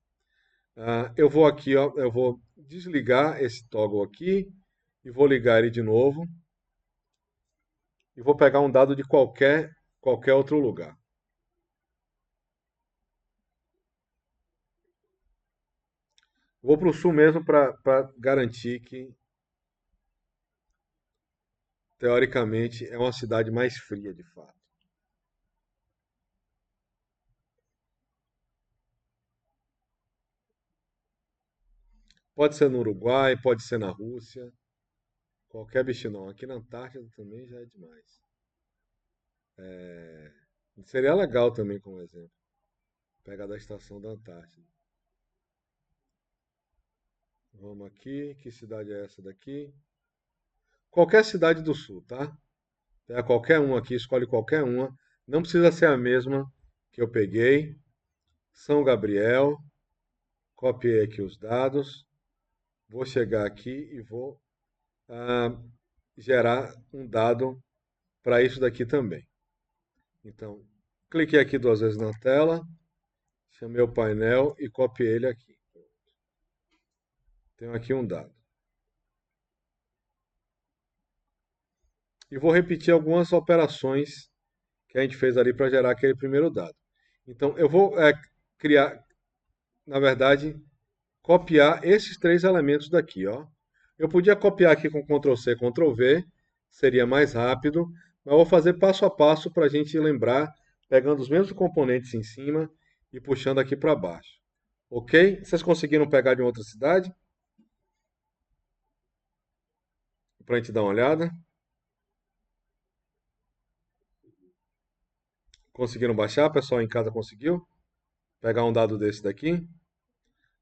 Eu vou aqui, ó, eu vou desligar esse toggle aqui e vou ligar ele de novo e vou pegar um dado de qualquer outro lugar. Vou para o sul mesmo para garantir que, teoricamente, é uma cidade mais fria de fato. Pode ser no Uruguai, pode ser na Rússia, qualquer bicho não. Aqui na Antártida também já é demais. Seria legal também como exemplo. Pegar da estação da Antártida. Vamos aqui, que cidade é essa daqui? Qualquer cidade do sul, tá? Pega qualquer uma aqui, escolhe qualquer uma. Não precisa ser a mesma que eu peguei. São Gabriel. Copiei aqui os dados. Vou chegar aqui e vou gerar um dado para isso daqui também. Então, cliquei aqui 2 vezes na tela, chamei o painel e copiei ele aqui. Tenho aqui um dado. E vou repetir algumas operações que a gente fez ali para gerar aquele primeiro dado. Então, eu vou criar, na verdade, copiar esses 3 elementos daqui, ó. Eu podia copiar aqui com Ctrl+C, Ctrl+V, seria mais rápido, mas eu vou fazer passo a passo para a gente lembrar, pegando os mesmos componentes em cima e puxando aqui para baixo. Ok? Vocês conseguiram pegar de uma outra cidade? Para a gente dar uma olhada. Conseguiram baixar? O pessoal em casa conseguiu? Pegar um dado desse daqui?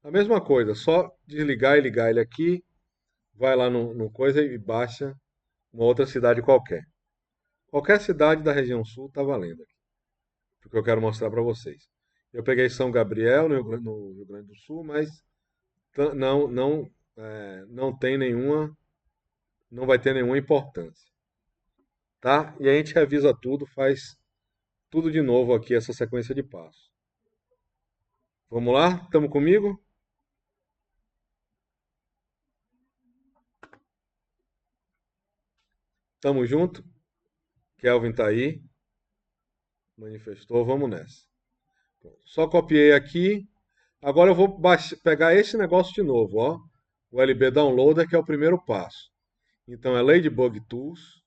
A mesma coisa, só desligar e ligar ele aqui, vai lá no coisa e baixa uma outra cidade qualquer. Qualquer cidade da região sul está valendo aqui, porque eu quero mostrar para vocês. Eu peguei São Gabriel no Rio Grande do Sul, mas não tem nenhuma, não vai ter nenhuma importância, tá? E a gente revisa tudo, faz tudo de novo aqui essa sequência de passos. Vamos lá? Estamos comigo? Tamo junto? Kelvin tá aí. Manifestou, vamos nessa. Só copiei aqui. Agora eu vou pegar esse negócio de novo, ó. O LB Downloader, que é o primeiro passo. Então é Ladybug Tools,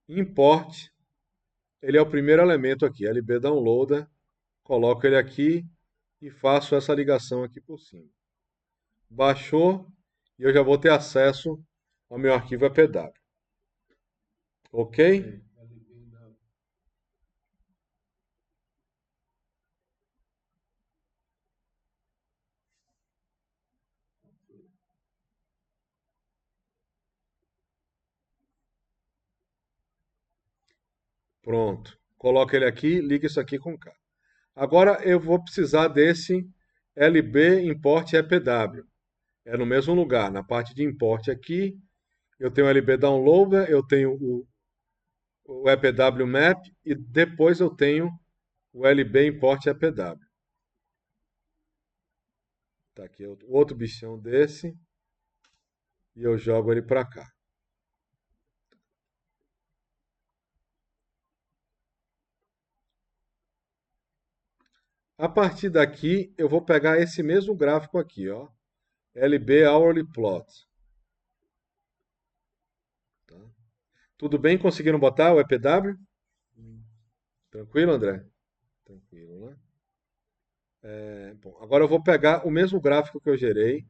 Import. Ele é o primeiro elemento aqui, LB Downloader. Coloco ele aqui e faço essa ligação aqui por cima. Baixou e eu já vou ter acesso ao meu arquivo EPW. Ok? Pronto. Coloca ele aqui, liga isso aqui com K. Agora eu vou precisar desse LB Import EPW. É no mesmo lugar, na parte de import aqui, eu tenho o LB Downloader, eu tenho o EPW Map e depois eu tenho o LB Import EPW. Tá aqui outro bichão desse e eu jogo ele para cá. A partir daqui, eu vou pegar esse mesmo gráfico aqui, ó. LB Hourly Plot. Tá. Tudo bem? Conseguiram botar o EPW? Tranquilo, André? Tranquilo, né? Bom, agora eu vou pegar o mesmo gráfico que eu gerei.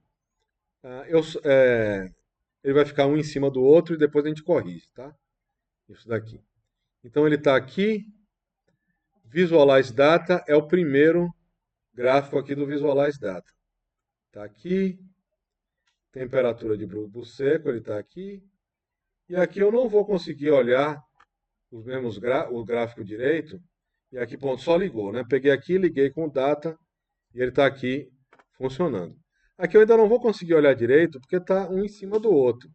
Ele vai ficar um em cima do outro e depois a gente corrige, tá? Isso daqui. Então ele está aqui. Visualize Data é o primeiro gráfico aqui do Visualize Data. Está aqui. Temperatura de bulbo seco, ele está aqui. E aqui eu não vou conseguir olhar os mesmos o gráfico direito. E aqui, ponto, só ligou, né? Peguei aqui, liguei com data e ele está aqui funcionando. Aqui eu ainda não vou conseguir olhar direito porque está um em cima do outro.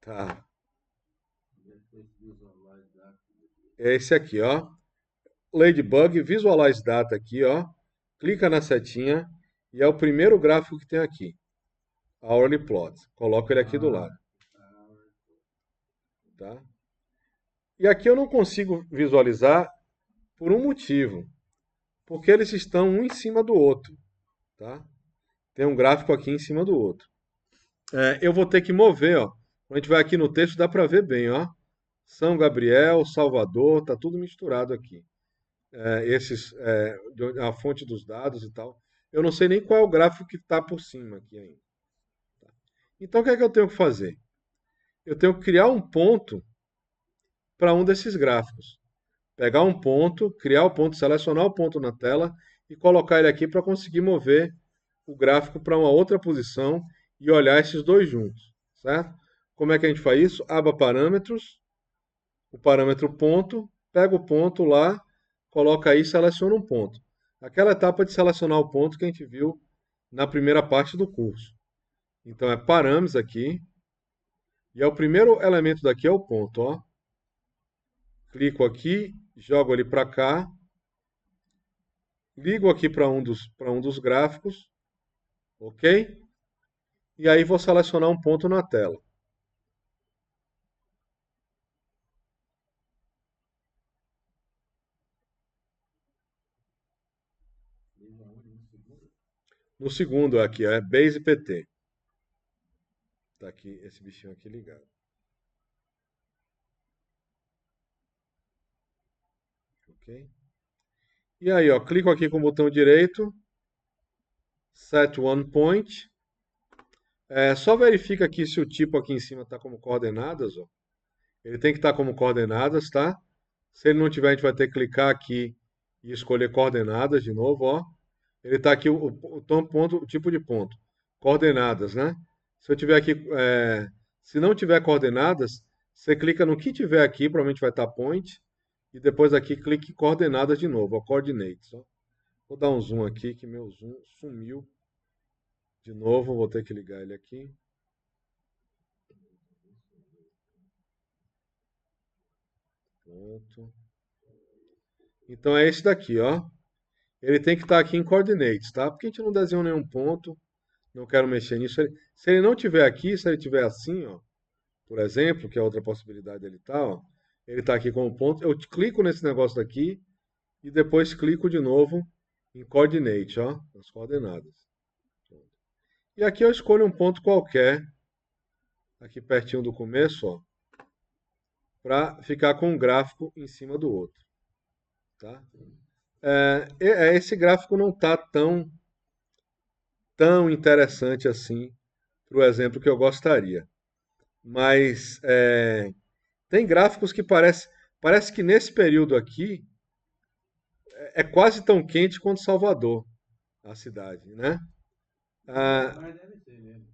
Tá. É esse aqui, ó. Ladybug, Visualize Data aqui, ó. Clica na setinha e é o primeiro gráfico que tem aqui. Hourly Plot. Coloco ele aqui do lado. Tá? E aqui eu não consigo visualizar por um motivo. Porque eles estão um em cima do outro. Tá? Tem um gráfico aqui em cima do outro. Eu vou ter que mover, ó. Quando a gente vai aqui no texto, dá para ver bem, ó. São Gabriel, Salvador, tá tudo misturado aqui. A fonte dos dados e tal. Eu não sei nem qual é o gráfico que está por cima aqui ainda. Então o que é que eu tenho que fazer? Eu tenho que criar um ponto para um desses gráficos. Pegar um ponto, criar o ponto, selecionar o ponto na tela e colocar ele aqui para conseguir mover o gráfico para uma outra posição e olhar esses dois juntos, certo? Como é que a gente faz isso? Aba Parâmetros, o parâmetro ponto, pega o ponto lá, coloca aí e seleciona um ponto. Aquela etapa de selecionar o ponto que a gente viu na primeira parte do curso. Então é Parâmetros aqui, e é o primeiro elemento daqui é o ponto, ó. Clico aqui, jogo ele para cá, ligo aqui para um dos gráficos, ok? E aí vou selecionar um ponto na tela. No segundo aqui, é Base PT. Tá aqui, esse bichinho aqui ligado. Ok? E aí, ó, clico aqui com o botão direito, Set One Point. Só verifica aqui se o tipo aqui em cima está como coordenadas, ó. Ele tem que estar como coordenadas, tá? Se ele não tiver, a gente vai ter que clicar aqui e escolher coordenadas de novo, ó. Ele está aqui o tipo de ponto. Coordenadas, né? Se eu tiver aqui, se não tiver coordenadas, você clica no que tiver aqui, provavelmente vai estar point. E depois aqui clique em coordenadas de novo, ó, coordinates. Ó. Vou dar um zoom aqui, que meu zoom sumiu. De novo, vou ter que ligar ele aqui. Pronto. Então é esse daqui, ó. ele tem que estar aqui em coordinates, tá? Porque a gente não desenhou nenhum ponto, não quero mexer nisso. Se ele não tiver aqui, se ele tiver assim, ó, por exemplo, que é outra possibilidade dele estar, ó, ele está aqui como ponto, eu clico nesse negócio daqui e depois clico de novo em coordinate, ó, nas coordenadas. E aqui eu escolho um ponto qualquer, aqui pertinho do começo, ó, para ficar com um gráfico em cima do outro, tá? Esse gráfico não está tão interessante assim para o exemplo que eu gostaria. Mas tem gráficos que parece que nesse período aqui é quase tão quente quanto Salvador, a cidade, né? Ah, Mas deve ser mesmo.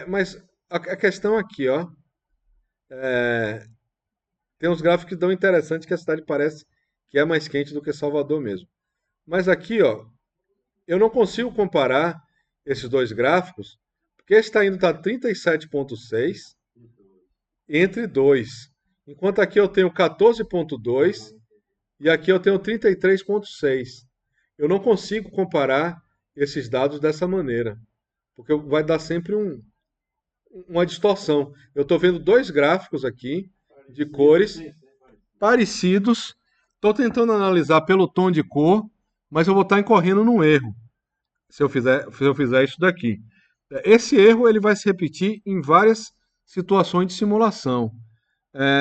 mas a questão aqui, ó, tem uns gráficos que dão interessante que a cidade parece que é mais quente do que Salvador mesmo. Mas aqui, ó, eu não consigo comparar esses dois gráficos, porque esse está indo para 37,6 entre 2. Enquanto aqui eu tenho 14,2 e aqui eu tenho 33,6. Eu não consigo comparar esses dados dessa maneira, porque vai dar sempre uma distorção. Eu estou vendo dois gráficos aqui de cores parecidos. Estou tentando analisar pelo tom de cor, mas eu vou estar incorrendo num erro se eu fizer isso daqui. Esse erro ele vai se repetir em várias situações de simulação.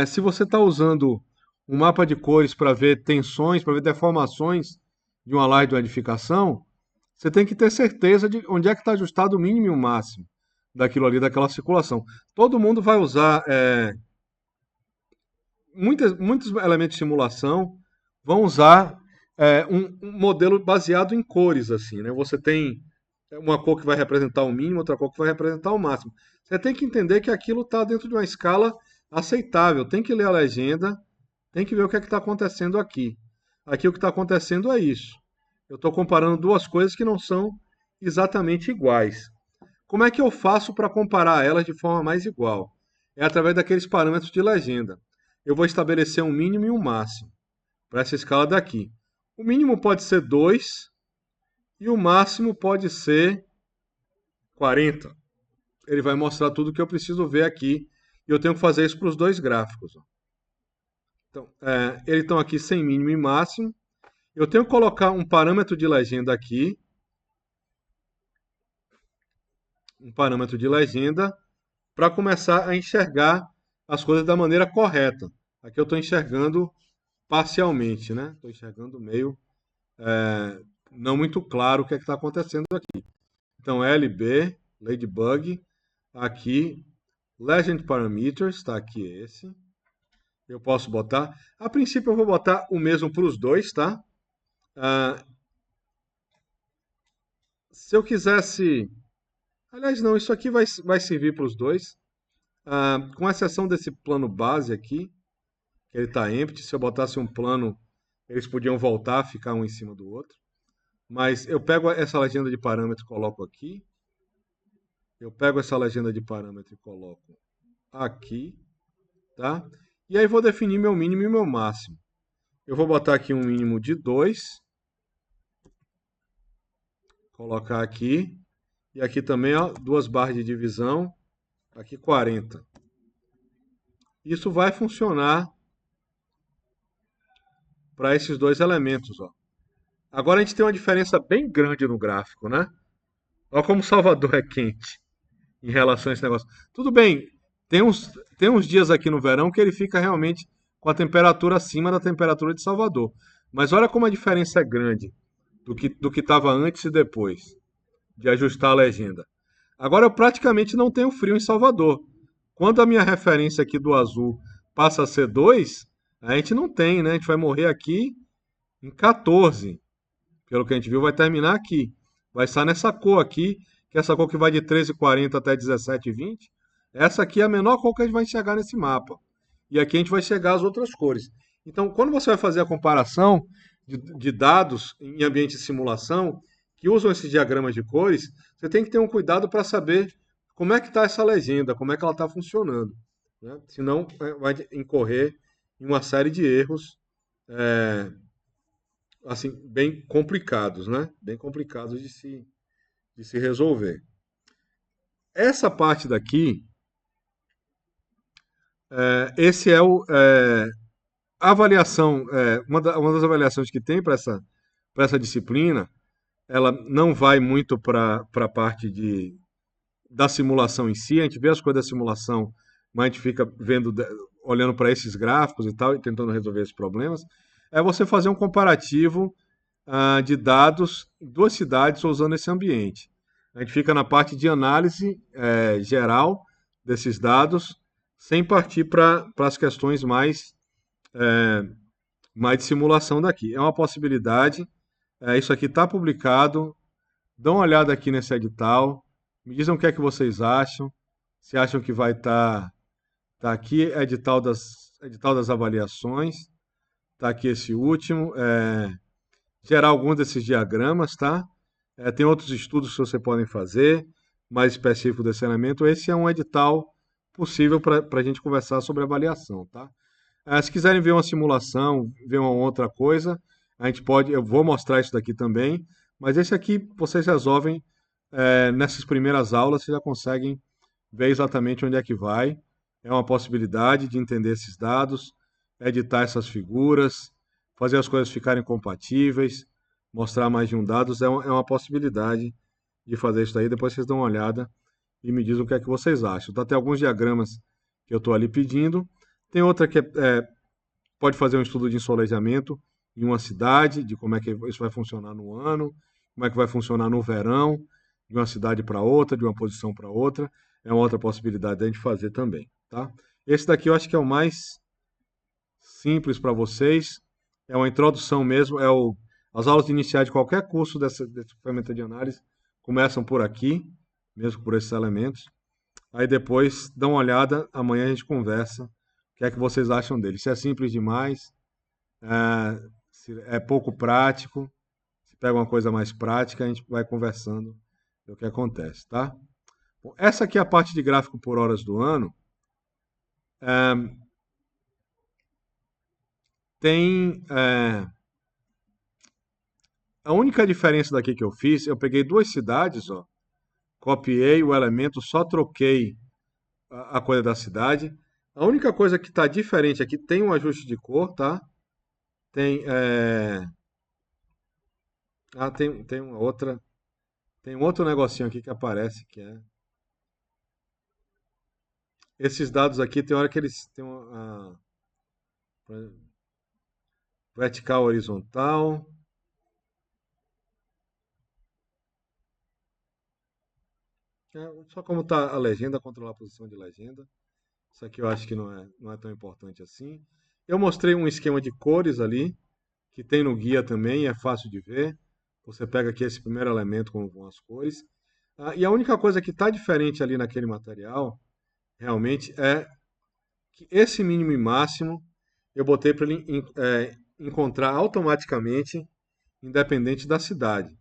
Se você está usando um mapa de cores para ver tensões, para ver deformações de uma laje de uma edificação, você tem que ter certeza de onde é que está ajustado o mínimo e o máximo daquilo ali, daquela circulação. Todo mundo vai usar muitos elementos de simulação vão usar um modelo baseado em cores, assim, né? Você tem uma cor que vai representar o mínimo, outra cor que vai representar o máximo. Você tem que entender que aquilo está dentro de uma escala aceitável. Tem que ler a legenda, tem que ver o que é que está acontecendo aqui. Aqui o que está acontecendo é isso. Eu estou comparando duas coisas que não são exatamente iguais. Como é que eu faço para comparar elas de forma mais igual? É através daqueles parâmetros de legenda. Eu vou estabelecer um mínimo e um máximo para essa escala daqui. O mínimo pode ser 2 e o máximo pode ser 40. Ele vai mostrar tudo o que eu preciso ver aqui. E eu tenho que fazer isso para os dois gráficos. Então, eles estão aqui sem mínimo e máximo. Eu tenho que colocar um parâmetro de legenda aqui. Um parâmetro de legenda para começar a enxergar as coisas da maneira correta. Aqui eu estou enxergando parcialmente, né? Estou enxergando meio não muito claro o que é que está acontecendo aqui. Então, LB, Ladybug, aqui, Legend Parameters, está aqui esse. Eu posso botar, a princípio eu vou botar o mesmo para os dois, tá? Se eu quisesse, aliás não, isso aqui vai servir para os dois, com exceção desse plano base aqui, que ele está empty. Se eu botasse um plano, eles podiam voltar, ficar um em cima do outro. Mas eu pego essa legenda de parâmetro e coloco aqui. Eu pego essa legenda de parâmetro e coloco aqui, tá? E aí vou definir meu mínimo e meu máximo. Eu vou botar aqui um mínimo de 2. Colocar aqui. E aqui também, ó, 2 barras de divisão. Aqui 40. Isso vai funcionar para esses dois elementos, ó. Agora a gente tem uma diferença bem grande no gráfico, né? Olha como Salvador é quente em relação a esse negócio. Tudo bem, tem uns dias aqui no verão que ele fica realmente com a temperatura acima da temperatura de Salvador. Mas olha como a diferença é grande do que estava antes e depois de ajustar a legenda. Agora eu praticamente não tenho frio em Salvador. Quando a minha referência aqui do azul passa a ser 2, a gente não tem, né? A gente vai morrer aqui em 14. Pelo que a gente viu, vai terminar aqui. Vai estar nessa cor aqui, que é essa cor que vai de 13,40 até 17,20. Essa aqui é a menor cor que a gente vai enxergar nesse mapa. E aqui a gente vai enxergar as outras cores. Então, quando você vai fazer a comparação de dados em ambiente de simulação, que usam esses diagramas de cores, você tem que ter um cuidado para saber como é que está essa legenda, como é que ela está funcionando, né? Senão vai incorrer em uma série de erros assim, bem complicados, né? Bem complicados de se resolver. Essa parte daqui, esse é a avaliação, uma das avaliações que tem para essa disciplina, ela não vai muito para a parte da simulação em si, a gente vê as coisas da simulação, mas a gente fica olhando para esses gráficos e tal, e tentando resolver esses problemas, é você fazer um comparativo de dados em duas cidades usando esse ambiente. A gente fica na parte de análise geral desses dados, sem partir para as questões mais de simulação daqui. É uma possibilidade, isso aqui está publicado, dão uma olhada aqui nesse edital, me dizem o que é que vocês acham, se acham que vai estar aqui, edital das avaliações, está aqui esse último, gerar alguns desses diagramas, tá? Tem outros estudos que você podem fazer, mais específico desse elemento. Esse é um edital possível para a gente conversar sobre avaliação, tá? Se quiserem ver uma simulação, ver uma outra coisa, a gente pode, eu vou mostrar isso daqui também, mas esse aqui vocês resolvem nessas primeiras aulas, vocês já conseguem ver exatamente onde é que vai. É uma possibilidade de entender esses dados, editar essas figuras, fazer as coisas ficarem compatíveis, mostrar mais de um dado, é uma possibilidade de fazer isso aí. Depois vocês dão uma olhada e me dizem o que é que vocês acham. Então, tem alguns diagramas que eu estou ali pedindo. Tem outra que pode fazer um estudo de ensolejamento em uma cidade, de como é que isso vai funcionar no ano, como é que vai funcionar no verão, de uma cidade para outra, de uma posição para outra. É uma outra possibilidade de a gente fazer também, tá? Esse daqui eu acho que é o mais simples para vocês. É uma introdução mesmo, as aulas iniciais de qualquer curso dessa ferramenta de análise começam por aqui, mesmo por esses elementos. Aí depois dá uma olhada, amanhã a gente conversa o que é que vocês acham dele. Se é simples demais, se é pouco prático, se pega uma coisa mais prática, a gente vai conversando o que acontece, tá? Bom, essa aqui é a parte de gráfico por horas do ano. Tem a única diferença daqui que eu fiz, eu peguei duas cidades, ó, copiei o elemento, só troquei a coisa da cidade. A única coisa que está diferente aqui, tem um ajuste de cor, tá? Tem tem uma outra, tem um outro negocinho aqui que aparece que esses dados aqui, tem hora que eles têm uma vertical, horizontal. Só como está a legenda, controlar a posição de legenda. Isso aqui eu acho que não é tão importante assim. Eu mostrei um esquema de cores ali, que tem no guia também, é fácil de ver. Você pega aqui esse primeiro elemento com as cores. E a única coisa que está diferente ali naquele material, realmente, é que esse mínimo e máximo eu botei para ele encontrar automaticamente, independente da cidade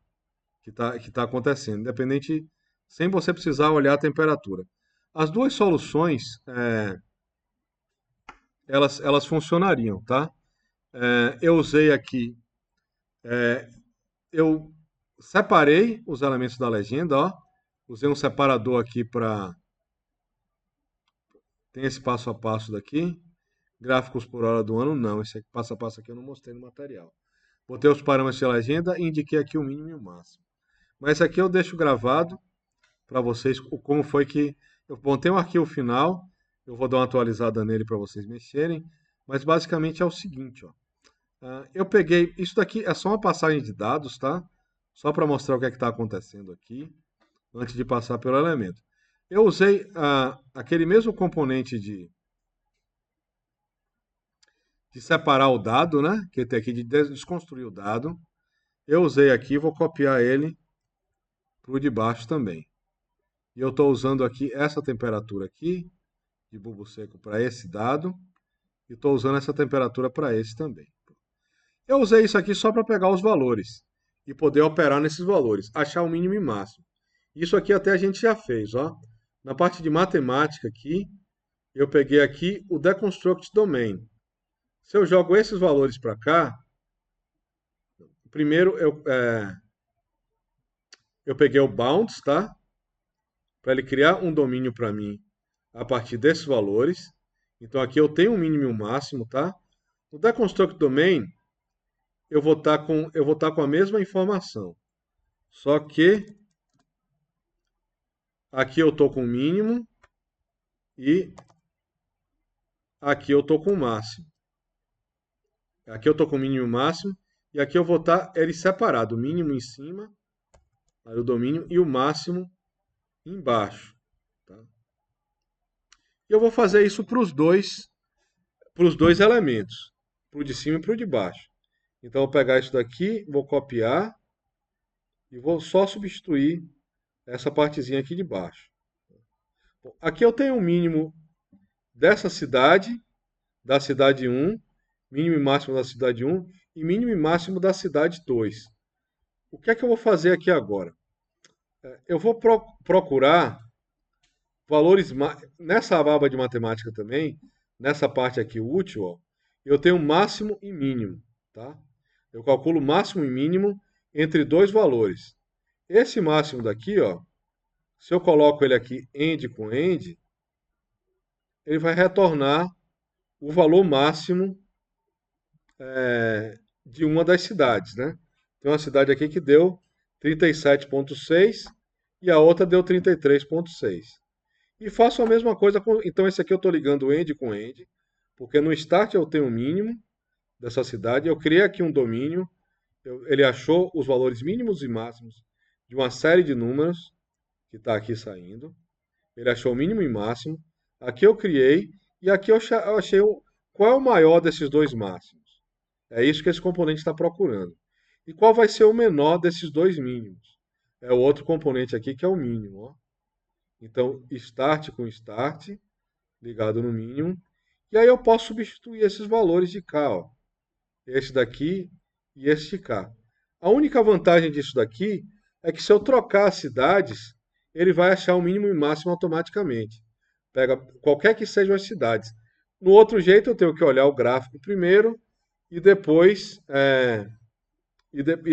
que tá acontecendo, independente, sem você precisar olhar a temperatura. As duas soluções, elas funcionariam, tá? Eu usei aqui, eu separei os elementos da legenda, ó. Usei um separador aqui para... Tem esse passo a passo daqui. Gráficos por hora do ano, não. Esse passo a passo aqui eu não mostrei no material. Botei os parâmetros de legenda e indiquei aqui o mínimo e o máximo. Mas esse aqui eu deixo gravado para vocês como foi que... Eu montei um arquivo final, eu vou dar uma atualizada nele para vocês mexerem, mas basicamente é o seguinte, ó. Eu peguei... Isso daqui é só uma passagem de dados, tá? Só para mostrar o que é que está acontecendo aqui, antes de passar pelo elemento. Eu usei aquele mesmo componente de separar o dado, né? Que tem aqui de desconstruir o dado. Eu usei aqui, vou copiar ele para o de baixo também. E eu estou usando aqui essa temperatura aqui, de bulbo seco, para esse dado. E estou usando essa temperatura para esse também. Eu usei isso aqui só para pegar os valores e poder operar nesses valores, achar o mínimo e máximo. Isso aqui até a gente já fez, ó. Na parte de matemática aqui, eu peguei aqui o deconstruct domain. Se eu jogo esses valores para cá, primeiro eu peguei o bounds, tá? Para ele criar um domínio para mim a partir desses valores. Então aqui eu tenho um mínimo e um máximo, tá? No deconstruct domain eu vou estar com a mesma informação. Só que aqui eu estou com o mínimo e aqui eu estou com o máximo. Aqui eu estou com o mínimo e o máximo e aqui eu vou estar ele separado, o mínimo em cima, aí o domínio e o máximo embaixo. Tá? E eu vou fazer isso para os dois elementos, para o de cima e para o de baixo. Então eu vou pegar isso daqui, vou copiar e vou só substituir essa partezinha aqui de baixo. Bom, aqui eu tenho um mínimo dessa cidade, da cidade 1, mínimo e máximo da cidade 1 e mínimo e máximo da cidade 2. O que é que eu vou fazer aqui agora? Eu vou procurar valores nessa aba de matemática também, nessa parte aqui útil, ó, eu tenho máximo e mínimo, tá? Eu calculo máximo e mínimo entre dois valores. Esse máximo daqui, ó, se eu coloco ele aqui end com end, ele vai retornar o valor máximo de uma das cidades, né? Tem uma cidade aqui que deu 37,6 e a outra deu 33,6. E faço a mesma coisa com... Então esse aqui eu estou ligando end com end, porque no start eu tenho o mínimo dessa cidade, eu criei aqui um domínio, ele achou os valores mínimos e máximos de uma série de números que está aqui saindo, ele achou o mínimo e máximo, aqui eu criei, e aqui eu achei qual é o maior desses dois máximos. É isso que esse componente está procurando. E qual vai ser o menor desses dois mínimos? É o outro componente aqui que é o mínimo, ó. Então, start com start, ligado no mínimo. E aí eu posso substituir esses valores de cá, ó. Esse daqui e esse de cá. A única vantagem disso daqui é que se eu trocar as cidades, ele vai achar o mínimo e máximo automaticamente. Pega qualquer que sejam as cidades. No outro jeito, eu tenho que olhar o gráfico primeiro e depois,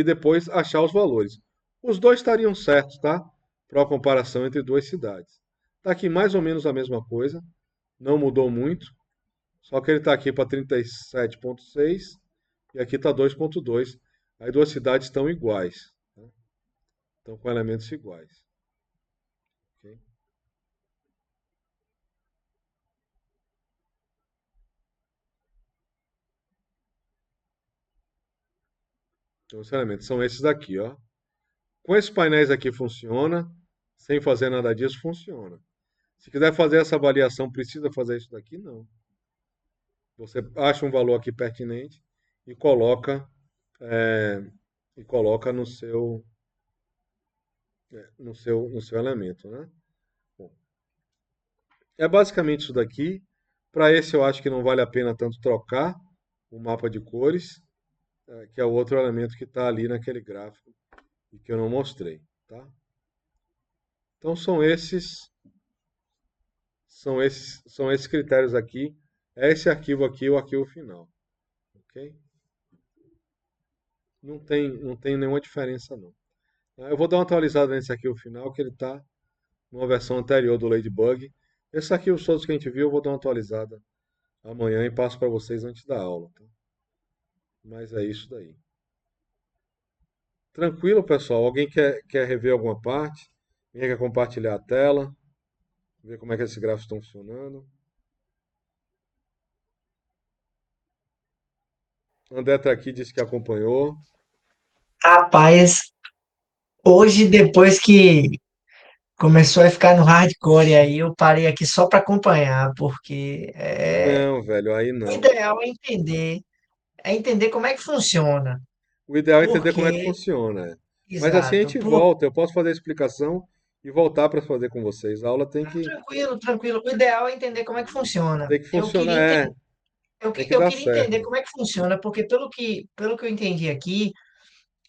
depois achar os valores. Os dois estariam certos, tá? Para a comparação entre duas cidades. Está aqui mais ou menos a mesma coisa, não mudou muito, só que ele está aqui para 37,6 e aqui está 2,2. Aí duas cidades estão iguais, né? Estão com elementos iguais. Okay? Então os elementos são esses daqui, ó. Com esses painéis aqui funciona, sem fazer nada disso funciona. Se quiser fazer essa avaliação, precisa fazer isso daqui? Não. Você acha um valor aqui pertinente e coloca no seu elemento, né? Bom, é basicamente isso daqui. Para esse eu acho que não vale a pena tanto trocar o mapa de cores, que é o outro elemento que está ali naquele gráfico e que eu não mostrei, tá? Então são esses critérios aqui. É esse arquivo aqui, o arquivo final, ok? Não tem nenhuma diferença não. Eu vou dar uma atualizada nesse arquivo final, que ele está numa versão anterior do Ladybug. Esses arquivos todos que a gente viu, eu vou dar uma atualizada amanhã e passo para vocês antes da aula, tá? Mas é isso daí. Tranquilo, pessoal? Alguém quer rever alguma parte? Alguém quer compartilhar a tela? Ver como é que esses gráficos estão funcionando? André está aqui, disse que acompanhou. Rapaz, hoje depois que começou a ficar no hardcore aí, eu parei aqui só para acompanhar, porque Não, velho, aí o não. ideal é entender como é que funciona. O ideal é entender como é que Porque, funciona. Mas assim a exato, gente volta, eu posso fazer a explicação e voltar para fazer com vocês. A aula tranquilo, tranquilo. O ideal é entender como é que funciona. tem que Eu queria funcionar, entender, eu, tem que- que eu dar queria entender certo. como é que funciona, porque pelo que eu entendi aqui,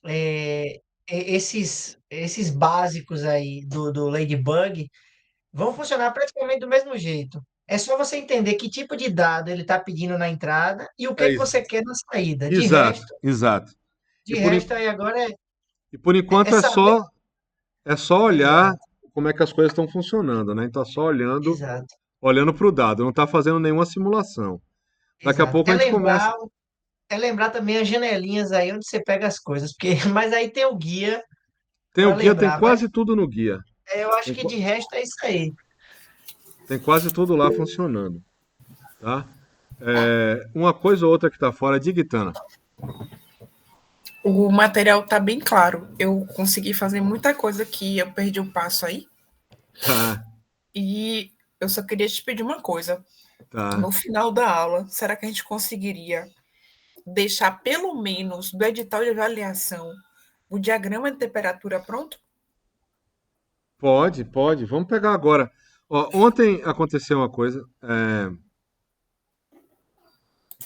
é, esses básicos aí do Ladybug vão funcionar praticamente do mesmo jeito. É só você entender que tipo de dado ele está pedindo na entrada e o que É é que isso. você quer na saída. De Exato, resto, exato. De E por, resto, aí agora e por enquanto saber. é só olhar Exato, como é que as coisas estão funcionando, né? Então, só exato, olhando para o dado, não está fazendo nenhuma simulação. Daqui a exato. pouco a gente começa. É lembrar também as janelinhas aí onde você pega as coisas, porque mas aí tem o guia Tem o para guia, tem lembrar, mas quase tudo no guia. eu acho Tem, que de resto é isso aí. tem quase tudo lá funcionando, tá? Uma coisa ou outra que está fora é de Gitana. O material tá bem claro. Eu consegui fazer muita coisa que eu perdi o passo aí. Tá, E eu só queria te pedir uma coisa. tá. No final da aula, será que a gente conseguiria deixar pelo menos do edital de avaliação o diagrama de temperatura pronto? Pode, pode. Vamos pegar agora. Ó, ontem aconteceu uma coisa.